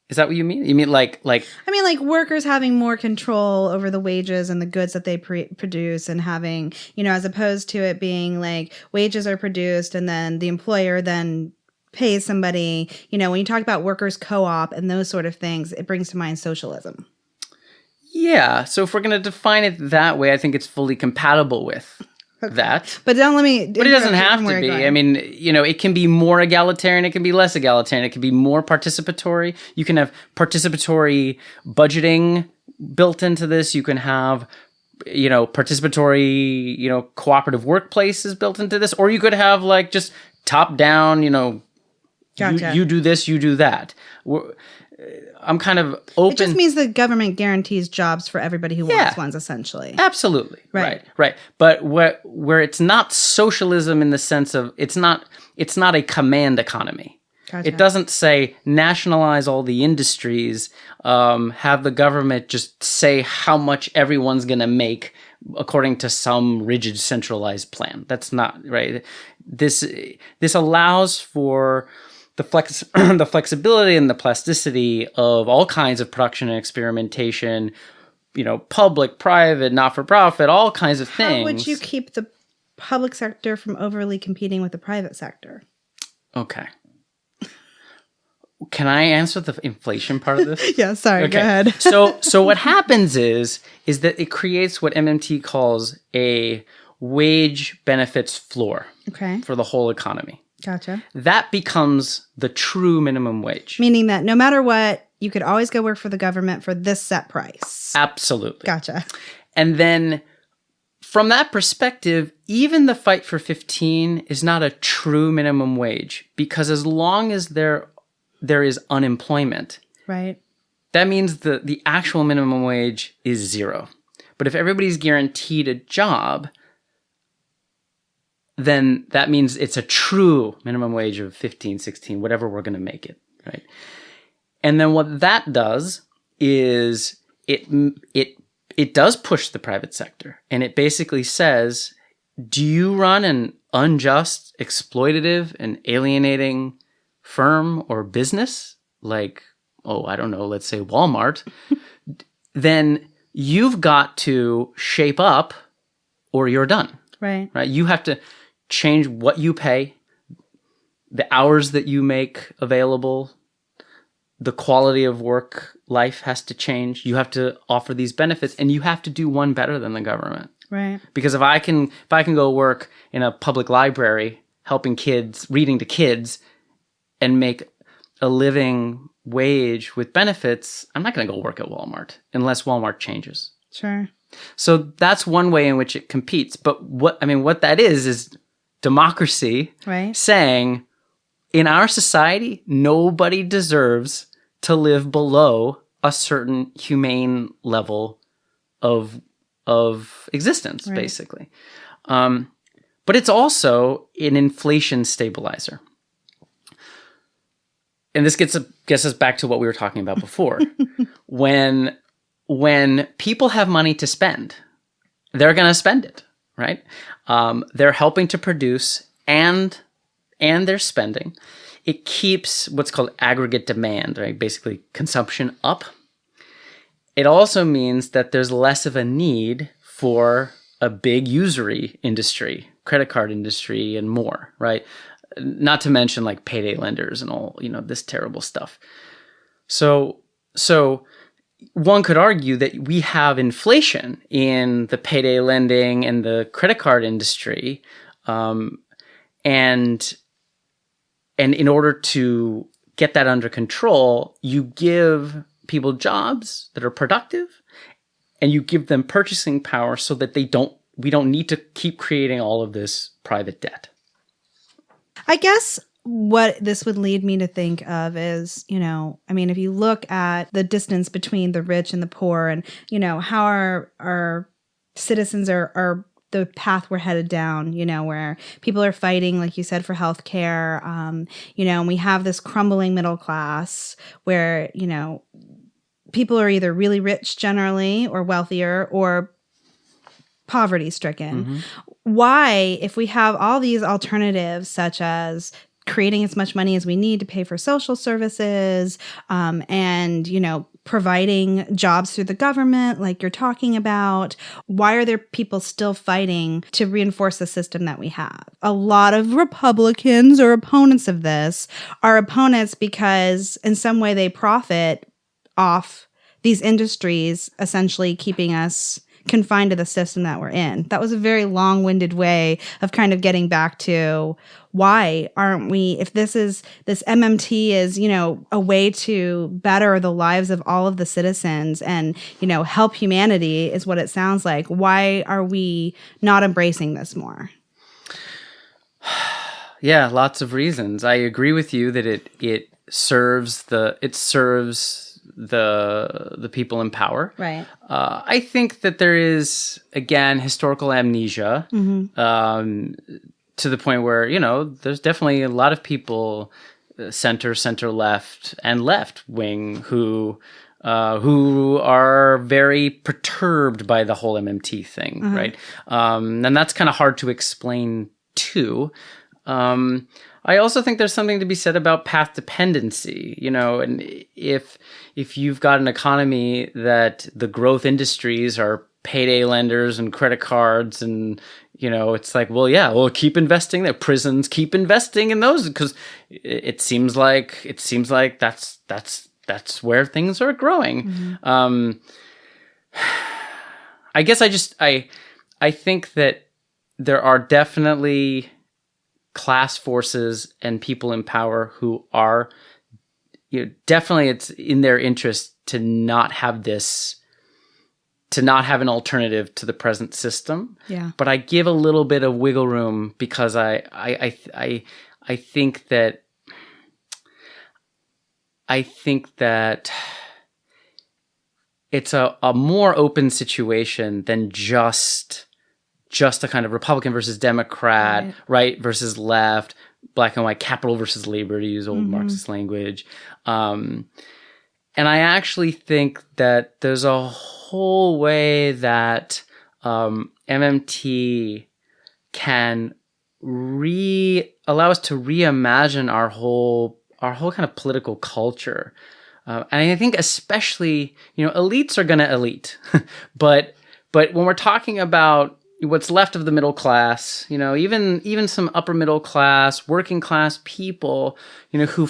is that what you mean? You mean like I mean, like workers having more control over the wages and the goods that they produce, and having, as opposed to it being like wages are produced and then the employer then pays somebody, when you talk about workers co-op and those sort of things, it brings to mind socialism. Yeah. So if we're going to define it that way, I think it's fully compatible with that. But don't let me... But it doesn't have to be. I mean, it can be more egalitarian. It can be less egalitarian. It can be more participatory. You can have participatory budgeting built into this. You can have, participatory, cooperative workplaces built into this. Or you could have like just top down, Gotcha. You do this, you do that. I'm kind of open. It just means the government guarantees jobs for everybody who wants ones, essentially. Absolutely. Right. But where it's not socialism in the sense of it's not a command economy. Gotcha. It doesn't say nationalize all the industries, have the government just say how much everyone's going to make according to some rigid centralized plan. That's not right. This allows for the flexibility and the plasticity of all kinds of production and experimentation, public, private, not-for-profit, all kinds of things. How would you keep the public sector from overly competing with the private sector? Okay. Can I answer the inflation part of this? Yeah, sorry, okay. Go ahead. So what happens is that it creates what MMT calls a wage benefits floor for the whole economy. Gotcha. That becomes the true minimum wage. Meaning that no matter what, you could always go work for the government for this set price. Absolutely. Gotcha. And then from that perspective, even the fight for 15 is not a true minimum wage, because as long as there is unemployment, right, that means the actual minimum wage is zero. But if everybody's guaranteed a job, then that means it's a true minimum wage of 15, 16, whatever we're going to make it, right? And then what that does is it does push the private sector, and it basically says, do you run an unjust, exploitative, and alienating firm or business, like, I don't know, let's say Walmart, then you've got to shape up or you're done. Right. You have to change what you pay, the hours that you make available, the quality of work life has to change. You have to offer these benefits, and you have to do one better than the government. Right. Because if I can go work in a public library helping kids, reading to kids, and make a living wage with benefits, I'm not going to go work at Walmart unless Walmart changes. Sure. So that's one way in which it competes. But what that is democracy, right, saying in our society, nobody deserves to live below a certain humane level of existence, right, basically. But it's also an inflation stabilizer. And this gets us back to what we were talking about before. When people have money to spend, they're going to spend it, right? They're helping to produce and they're spending. It keeps what's called aggregate demand, right? Basically consumption up. It also means that there's less of a need for a big usury industry, credit card industry, and more, right? Not to mention like payday lenders and all, this terrible stuff. So one could argue that we have inflation in the payday lending and the credit card industry, And in order to get that under control, you give people jobs that are productive, and you give them purchasing power so that we don't need to keep creating all of this private debt. I guess what this would lead me to think of is, if you look at the distance between the rich and the poor, and, how our citizens are the path we're headed down, where people are fighting, like you said, for healthcare, and we have this crumbling middle class where, people are either really rich generally or wealthier or poverty stricken. Mm-hmm. Why, if we have all these alternatives, such as creating as much money as we need to pay for social services, and, providing jobs through the government, like you're talking about, why are there people still fighting to reinforce the system that we have? A lot of Republicans or opponents of this are opponents because in some way they profit off these industries, essentially keeping us confined to the system that we're in. That was a very long-winded way of kind of getting back to why aren't we, if this MMT is, a way to better the lives of all of the citizens and, help humanity is what it sounds like. Why are we not embracing this more? Yeah, lots of reasons. I agree with you that it serves the people in power. Right. I think that there is, again, historical amnesia, to the point where, there's definitely a lot of people, center left, and left wing who are very perturbed by the whole MMT thing, right? And that's kind of hard to explain too. I also think there's something to be said about path dependency, and if you've got an economy that the growth industries are payday lenders and credit cards, and it's like, well, yeah, we'll keep investing there. Prisons, keep investing in those, because it seems like that's where things are growing. Mm-hmm. I guess I think that there are definitely class forces and people in power who are, definitely it's in their interest to not have an alternative to the present system. Yeah. But I give a little bit of wiggle room because I think that it's a more open situation than just a kind of Republican versus Democrat, right versus left, black and white, capital versus labor, to use old Marxist language. And I actually think that there's a whole way that MMT can allow us to reimagine our whole kind of political culture. And I think especially, elites are going to elite. but when we're talking about what's left of the middle class, even some upper middle class, working class people, who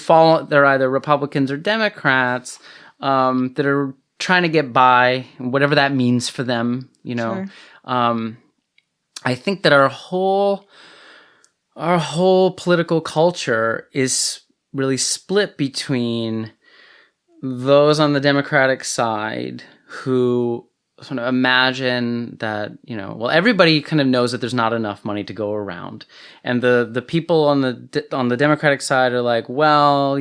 they're either Republicans or Democrats, that are trying to get by, whatever that means for them, Sure. I think that our whole political culture is really split between those on the Democratic side who sort of imagine that, everybody kind of knows that there's not enough money to go around. And the people on the Democratic side are like, well,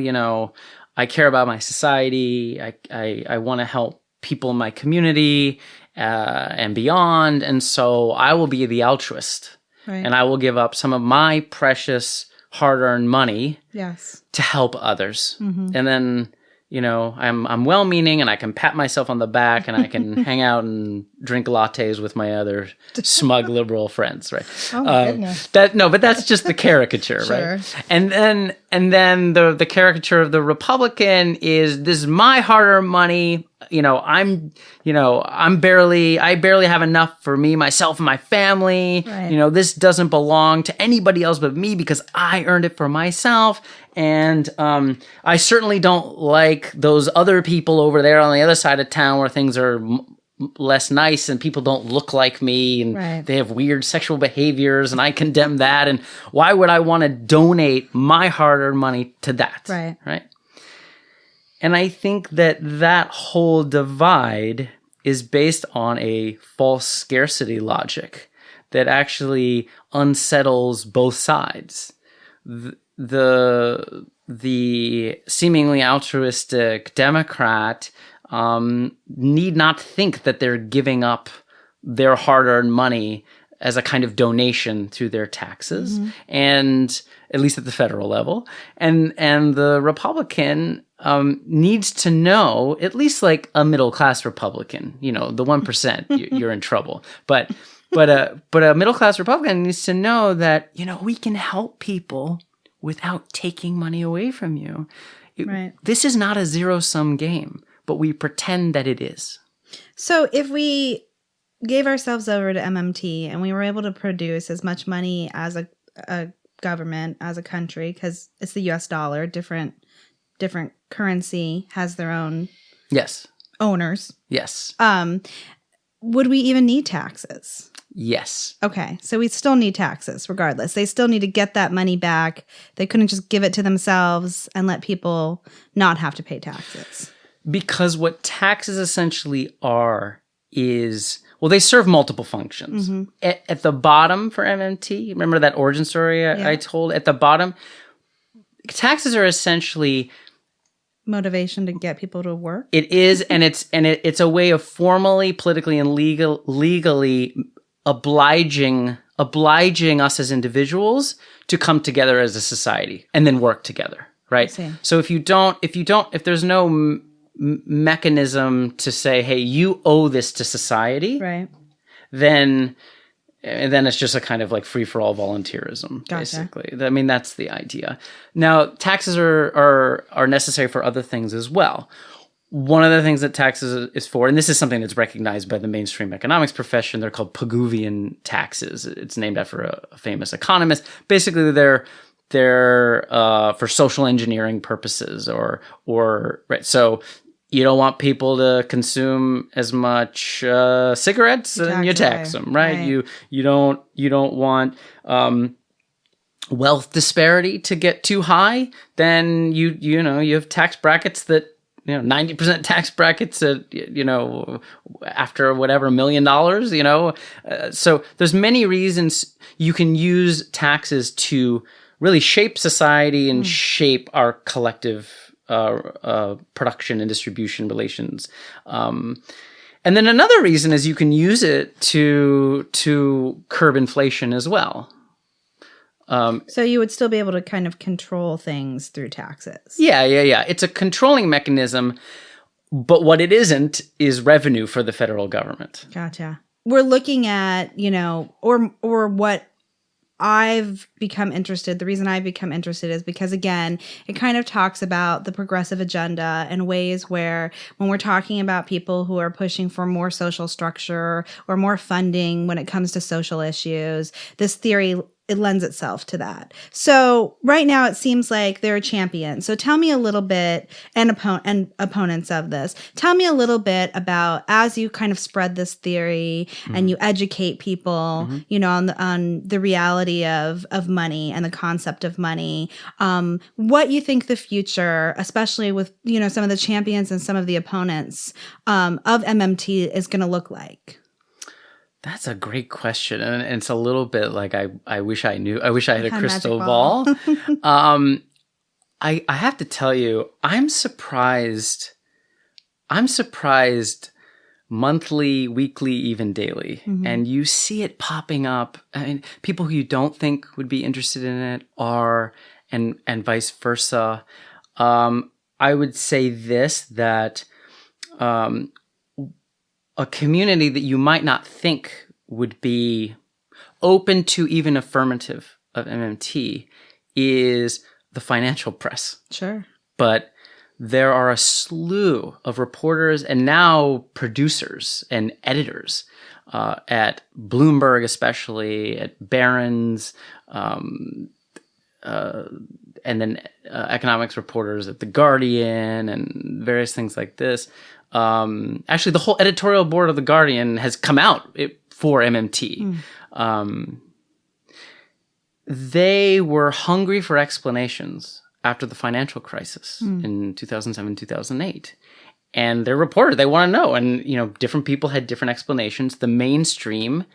I care about my society. I want to help people in my community and beyond. And so I will be the altruist. Right. And I will give up some of my precious hard-earned money to help others. Mm-hmm. And then, I'm well-meaning, and I can pat myself on the back, and I can hang out and drink lattes with my other smug liberal friends, right? Oh my goodness. But that's just the caricature, sure. Right? And then the caricature of the Republican is, this is my hard-earned money. I barely have enough for me, myself, and my family. Right. This doesn't belong to anybody else but me because I earned it for myself. And I certainly don't like those other people over there on the other side of town where things are less nice and people don't look like me and they have weird sexual behaviors and I condemn that. And why would I want to donate my hard-earned money to that? Right. And I think that whole divide is based on a false scarcity logic that actually unsettles both sides. The seemingly altruistic Democrat need not think that they're giving up their hard-earned money as a kind of donation through their taxes, and at least at the federal level. And the Republican needs to know, at least like a middle-class Republican, the 1%, you're in trouble. But a middle-class Republican needs to know that, we can help people without taking money away from you. This is not a zero-sum game, but we pretend that it is. So if we gave ourselves over to MMT and we were able to produce as much money as a government, as a country, because it's the US dollar, different currency has their own owners. Yes. Would we even need taxes? Yes. Okay. So we still need taxes regardless. They still need to get that money back. They couldn't just give it to themselves and let people not have to pay taxes. Because what taxes essentially are is, well, they serve multiple functions. At the bottom for MMT, remember that origin story I told? At the bottom, taxes are essentially motivation to get people to work. It is, and it's a way of formally, politically, and legally obliging us as individuals to come together as a society and then work together, right? So if there's no mechanism to say, hey, you owe this to society, right? Then it's just a kind of like free-for-all volunteerism, basically. I mean, that's the idea. Now, taxes are necessary for other things as well. One of the things that taxes is for, and this is something that's recognized by the mainstream economics profession, they're called Pigouvian taxes. It's named after a famous economist. Basically, they're for social engineering purposes, or right. So you don't want people to consume as much cigarettes, and you tax them, right? You don't want wealth disparity to get too high. Then you have tax brackets that 90% tax brackets at after whatever $1 million. So there's many reasons you can use taxes to really shape society and shape our collective production and distribution relations. And then another reason is you can use it to curb inflation as well. So you would still be able to kind of control things through taxes. Yeah. It's a controlling mechanism, but what it isn't is revenue for the federal government. Gotcha. We're looking at, or what I've become interested. The reason I've become interested is because, again, it kind of talks about the progressive agenda in ways where when we're talking about people who are pushing for more social structure or more funding when it comes to social issues, this theory, it lends itself to that. So right now it seems like they're a champion. So tell me a little bit, and opponents of this, tell me a little bit about, as you kind of spread this theory and you educate people, on the reality of money and the concept of money, what you think the future, especially with, some of the champions and some of the opponents of MMT is going to look like. That's a great question. And it's a little bit like I wish I knew. I wish I had a crystal ball. I have to tell you, I'm surprised monthly, weekly, even daily. And you see it popping up. I mean, people who you don't think would be interested in it are, and vice versa. I would say this, that a community that you might not think would be open to even affirmative of MMT is the financial press. Sure. But there are a slew of reporters and now producers and editors at Bloomberg, especially at Barron's, and then economics reporters at The Guardian and various things like this, Actually, the whole editorial board of The Guardian has come out for MMT. They were hungry for explanations after the financial crisis in 2007, 2008. And they're reported, they want to know. And, different people had different explanations. The mainstream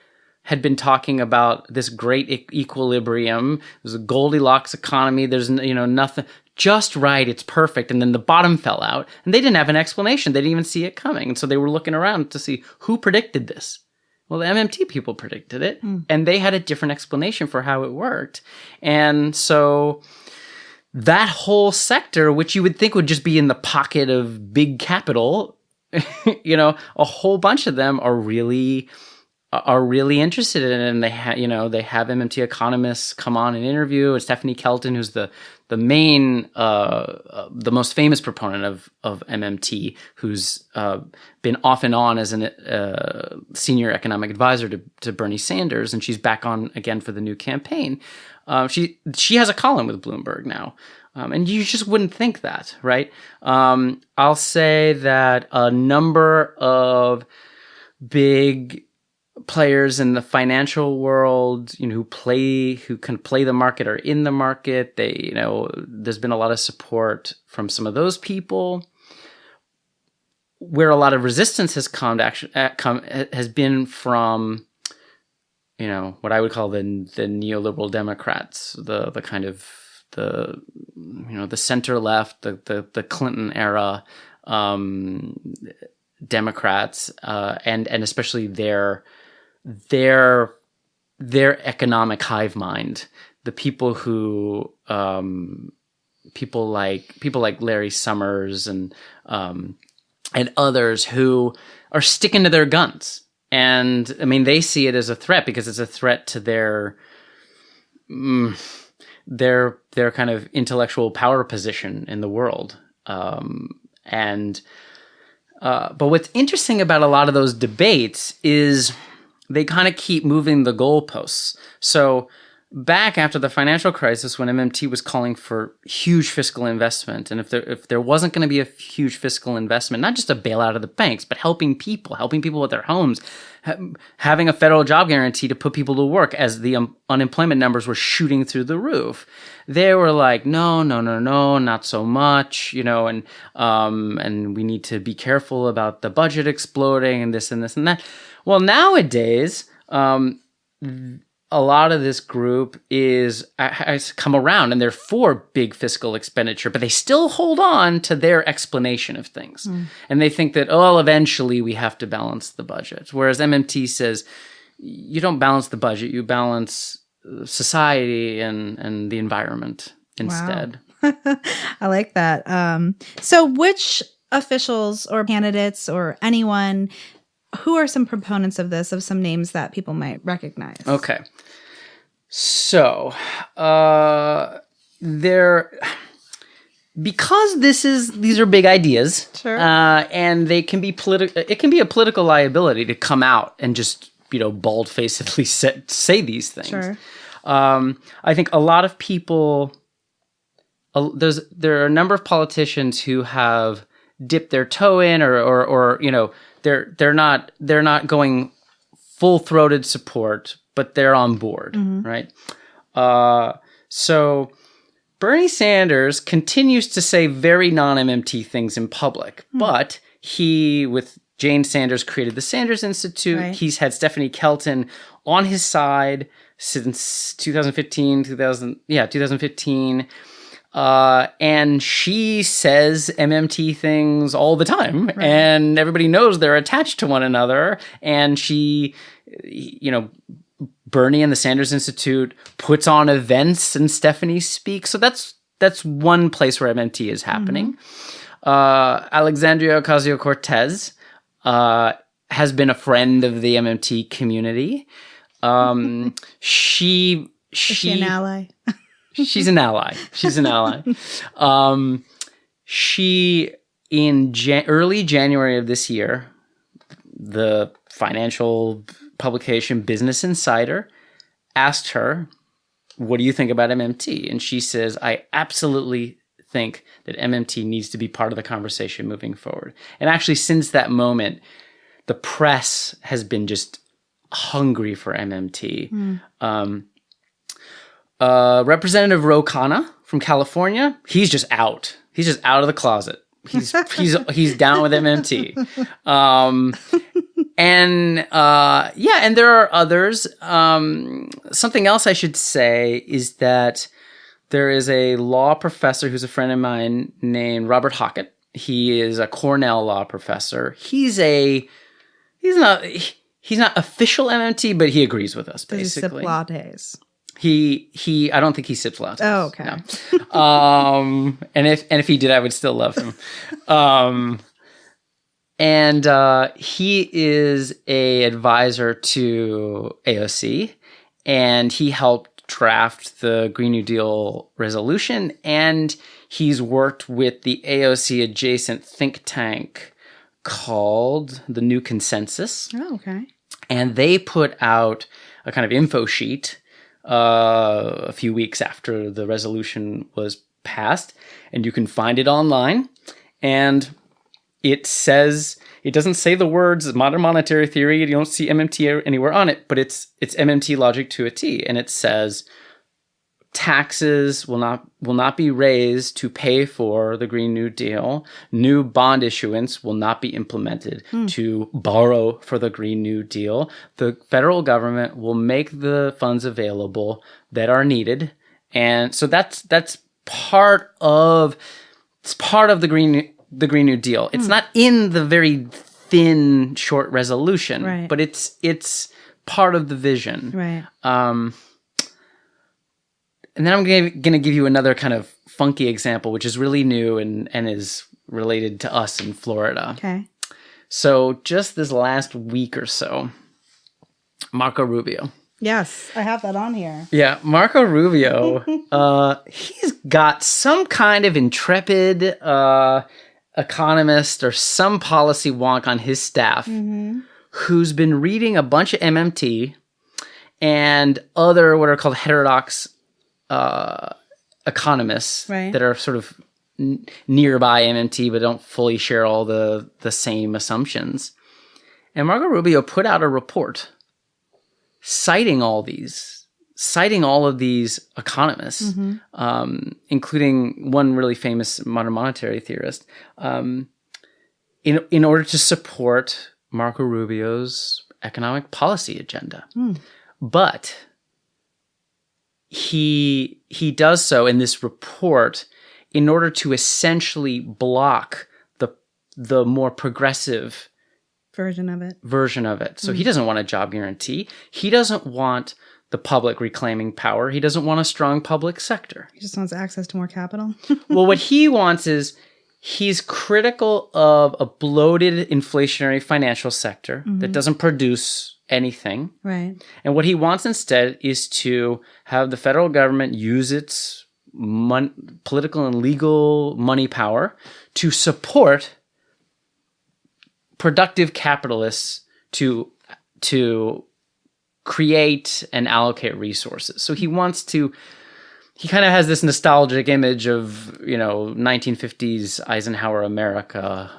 had been talking about this great equilibrium. There's a Goldilocks economy. There's, nothing just right. It's perfect. And then the bottom fell out. And they didn't have an explanation. They didn't even see it coming. And so they were looking around to see who predicted this. Well, the MMT people predicted it. And they had a different explanation for how it worked. And so that whole sector, which you would think would just be in the pocket of big capital, a whole bunch of them are really interested in it. And they have MMT economists come on and interview. And Stephanie Kelton, who's the most famous proponent of MMT, who's been off and on as a senior economic advisor to Bernie Sanders, and she's back on again for the new campaign. She has a column with Bloomberg now, and you just wouldn't think that, right? I'll say that a number of big players in the financial world, who can play the market or in the market. There's been a lot of support from some of those people. Where a lot of resistance has has been from, what I would call the neoliberal Democrats, the kind of the center left, the Clinton era Democrats, and especially their economic hive mind, the people who people like Larry Summers and others who are sticking to their guns. And they see it as a threat because it's a threat to their kind of intellectual power position in the world. But what's interesting about a lot of those debates is they kind of keep moving the goalposts. So back after the financial crisis, when MMT was calling for huge fiscal investment, and if there wasn't going to be a huge fiscal investment, not just a bailout of the banks, but helping people with their homes, having a federal job guarantee to put people to work as the unemployment numbers were shooting through the roof, they were like, no, not so much, and we need to be careful about the budget exploding and this and this and that. Well, nowadays, a lot of this group has come around and they're for big fiscal expenditure, but they still hold on to their explanation of things. And they think that, eventually we have to balance the budget. Whereas MMT says, you don't balance the budget, you balance society and the environment instead. Wow. I like that. So which officials or candidates or anyone, who are some proponents of this, of some names that people might recognize? Okay. So, because these are big ideas, sure. And they can be it can be a political liability to come out and just, bald-facedly say these things. Sure. I think a lot of people, there are a number of politicians who have dipped their toe in or they're not going full-throated support, but they're on board, right? So Bernie Sanders continues to say very non-MMT things in public, but he, with Jane Sanders, created the Sanders Institute. Right. He's had Stephanie Kelton on his side since 2015. And she says MMT things all the time, right. And everybody knows they're attached to one another. And she, Bernie and the Sanders Institute puts on events and Stephanie speaks. So that's one place where MMT is happening. Alexandria Ocasio-Cortez has been a friend of the MMT community. Is she an ally? She's an ally. She, in early January of this year, the financial publication Business Insider asked her, what do you think about MMT? And she says, I absolutely think that MMT needs to be part of the conversation moving forward. And actually, since that moment, the press has been just hungry for MMT. Representative Ro Khanna from California, he's just out. He's just out of the closet. He's down with MMT. And there are others. Something else I should say is that there is a law professor who's a friend of mine named Robert Hockett. He is a Cornell law professor. He's not official MMT, but he agrees with us basically. Does he sip lattes? He I don't think he sips lattes. Oh, okay. No. And if he did, I would still love him. He is a advisor to AOC, and he helped draft the Green New Deal resolution, and he's worked with the AOC adjacent think tank called the New Consensus. Oh, okay. And they put out a kind of info sheet a few weeks after the resolution was passed, and you can find it online. And it doesn't say the words modern monetary theory. You don't see MMT anywhere on it, but it's MMT logic to a T. And it says taxes will not be raised to pay for the Green New Deal. New bond issuance will not be implemented to borrow for the Green New Deal. The federal government will make the funds available that are needed. And so that's part of the Green New Deal. It's not in the very thin, short resolution, right, but it's part of the vision. Right. And then I'm going to give you another kind of funky example, which is really new and is related to us in Florida. Okay. So just this last week or so, Marco Rubio. Yes, I have that on here. Yeah, Marco Rubio, he's got some kind of intrepid economist or some policy wonk on his staff who's been reading a bunch of MMT and other what are called heterodox economists that are sort of nearby MMT but don't fully share all the same assumptions. And Marco Rubio put out a report citing all of these economists, including one really famous modern monetary theorist, in order to support Marco Rubio's economic policy agenda. But he does so in this report in order to essentially block the more progressive version of it. So he doesn't want a job guarantee. He doesn't want the public reclaiming power. He doesn't want a strong public sector. He just wants access to more capital. Well, what he wants is he's critical of a bloated inflationary financial sector that doesn't produce anything. Right. And what he wants instead is to have the federal government use its political and legal money power to support productive capitalists to create and allocate resources. So he kind of has this nostalgic image of, 1950s Eisenhower America,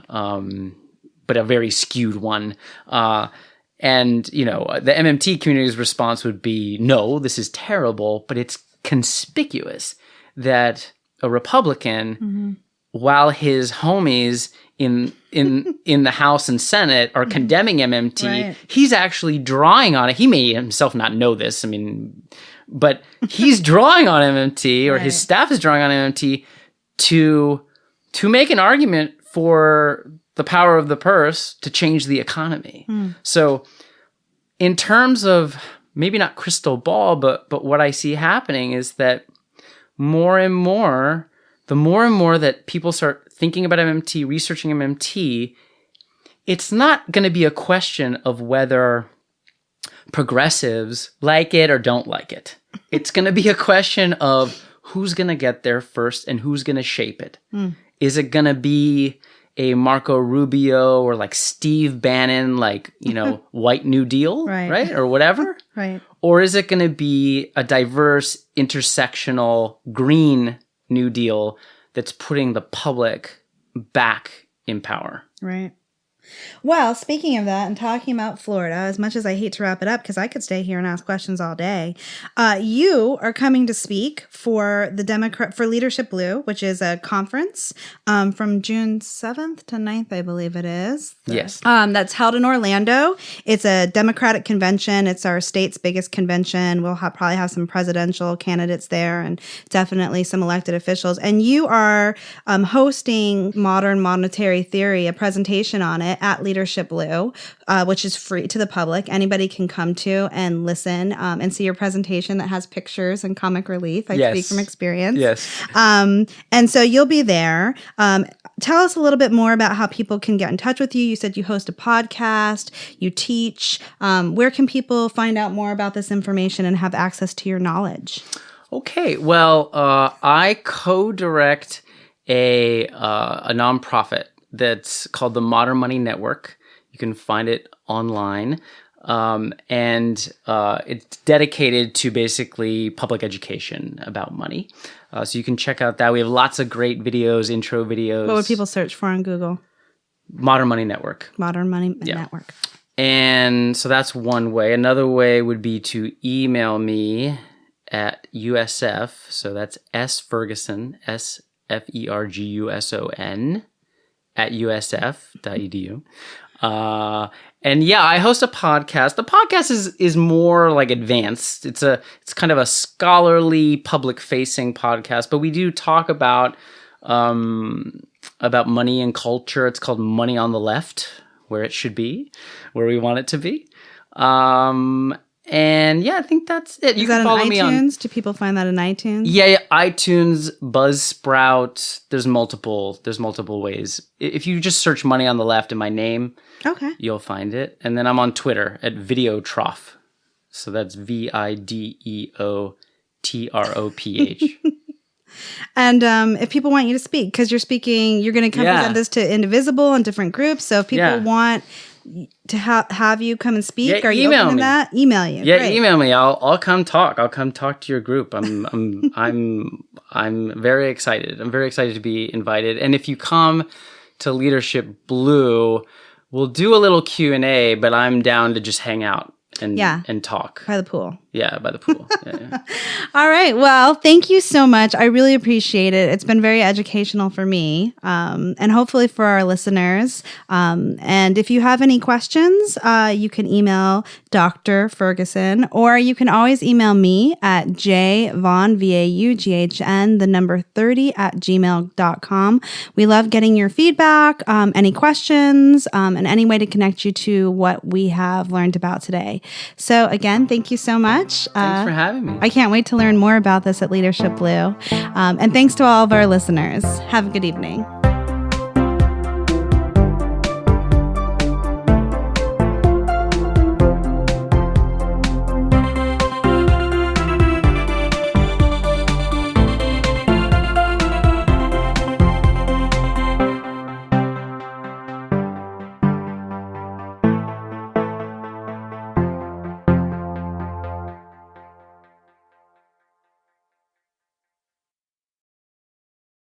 but a very skewed one. And, the MMT community's response would be, no, this is terrible, but it's conspicuous that a Republican, while his homies in the House and Senate are condemning MMT, right, he's actually drawing on it. He may himself not know this, but he's drawing on MMT, or his staff is drawing on MMT to make an argument for the power of the purse to change the economy. So in terms of maybe not crystal ball, but what I see happening is that the more and more that people start thinking about MMT, researching MMT, it's not going to be a question of whether progressives like it or don't like it. It's going to be a question of who's going to get there first and who's going to shape it. Is it going to be a Marco Rubio or like Steve Bannon, White New Deal, right? Or whatever? Right. Or is it going to be a diverse, intersectional, green New Deal that's putting the public back in power. Right. Well, speaking of that and talking about Florida, as much as I hate to wrap it up because I could stay here and ask questions all day, you are coming to speak for for Leadership Blue, which is a conference from June 7th to 9th, I believe it is. Yes. That's held in Orlando. It's a Democratic convention. It's our state's biggest convention. We'll probably have some presidential candidates there and definitely some elected officials. And you are hosting Modern Monetary Theory, a presentation on it at Leadership Blue, which is free to the public. Anybody can come to and listen and see your presentation that has pictures and comic relief. I speak from experience. Yes. And so you'll be there. Tell us a little bit more about how people can get in touch with you. You said you host a podcast, you teach. Where can people find out more about this information and have access to your knowledge? Okay. Well, I co-direct a nonprofit that's called the Modern Money Network. You can find it online. And it's dedicated to basically public education about money. So you can check out that. We have lots of great videos, intro videos. What would people search for on Google? Modern Money Network. Modern Money Network. And so that's one way. Another way would be to email me at USF. So that's Ferguson, SFERGUSON @usf.edu. And yeah, I host a podcast. The podcast is more like advanced. It's kind of a scholarly, public-facing podcast, but we do talk about money and culture. It's called Money on the Left, where it should be, where we want it to be. And yeah, I think that's it. You can follow me on iTunes. Do people find that in iTunes? Yeah, iTunes, Buzzsprout. There's multiple ways. If you just search Money on the Left and my name, okay, you'll find it. And then I'm on Twitter at Videotrough. So that's VIDEOTROPH. And if people want you to speak, because you're going to come present this to Indivisible and different groups. So if people want to have you come and speak, are you open to that? Email you. Yeah, great. Email me. I'll come talk. I'll come talk to your group. I'm very excited. I'm very excited to be invited. And if you come to Leadership Blue, we'll do a little Q&A, but I'm down to just hang out and talk. By the pool. Yeah, by the pool. Yeah. All right. Well, thank you so much. I really appreciate it. It's been very educational for me and hopefully for our listeners. And if you have any questions, you can email Dr. Ferguson, or you can always email me at jvaughn, VAUGHN, the number 30 @gmail.com. We love getting your feedback, any questions, and any way to connect you to what we have learned about today. So again, thank you so much. Thanks for having me. I can't wait to learn more about this at Leadership Blue. And thanks to all of our listeners. Have a good evening.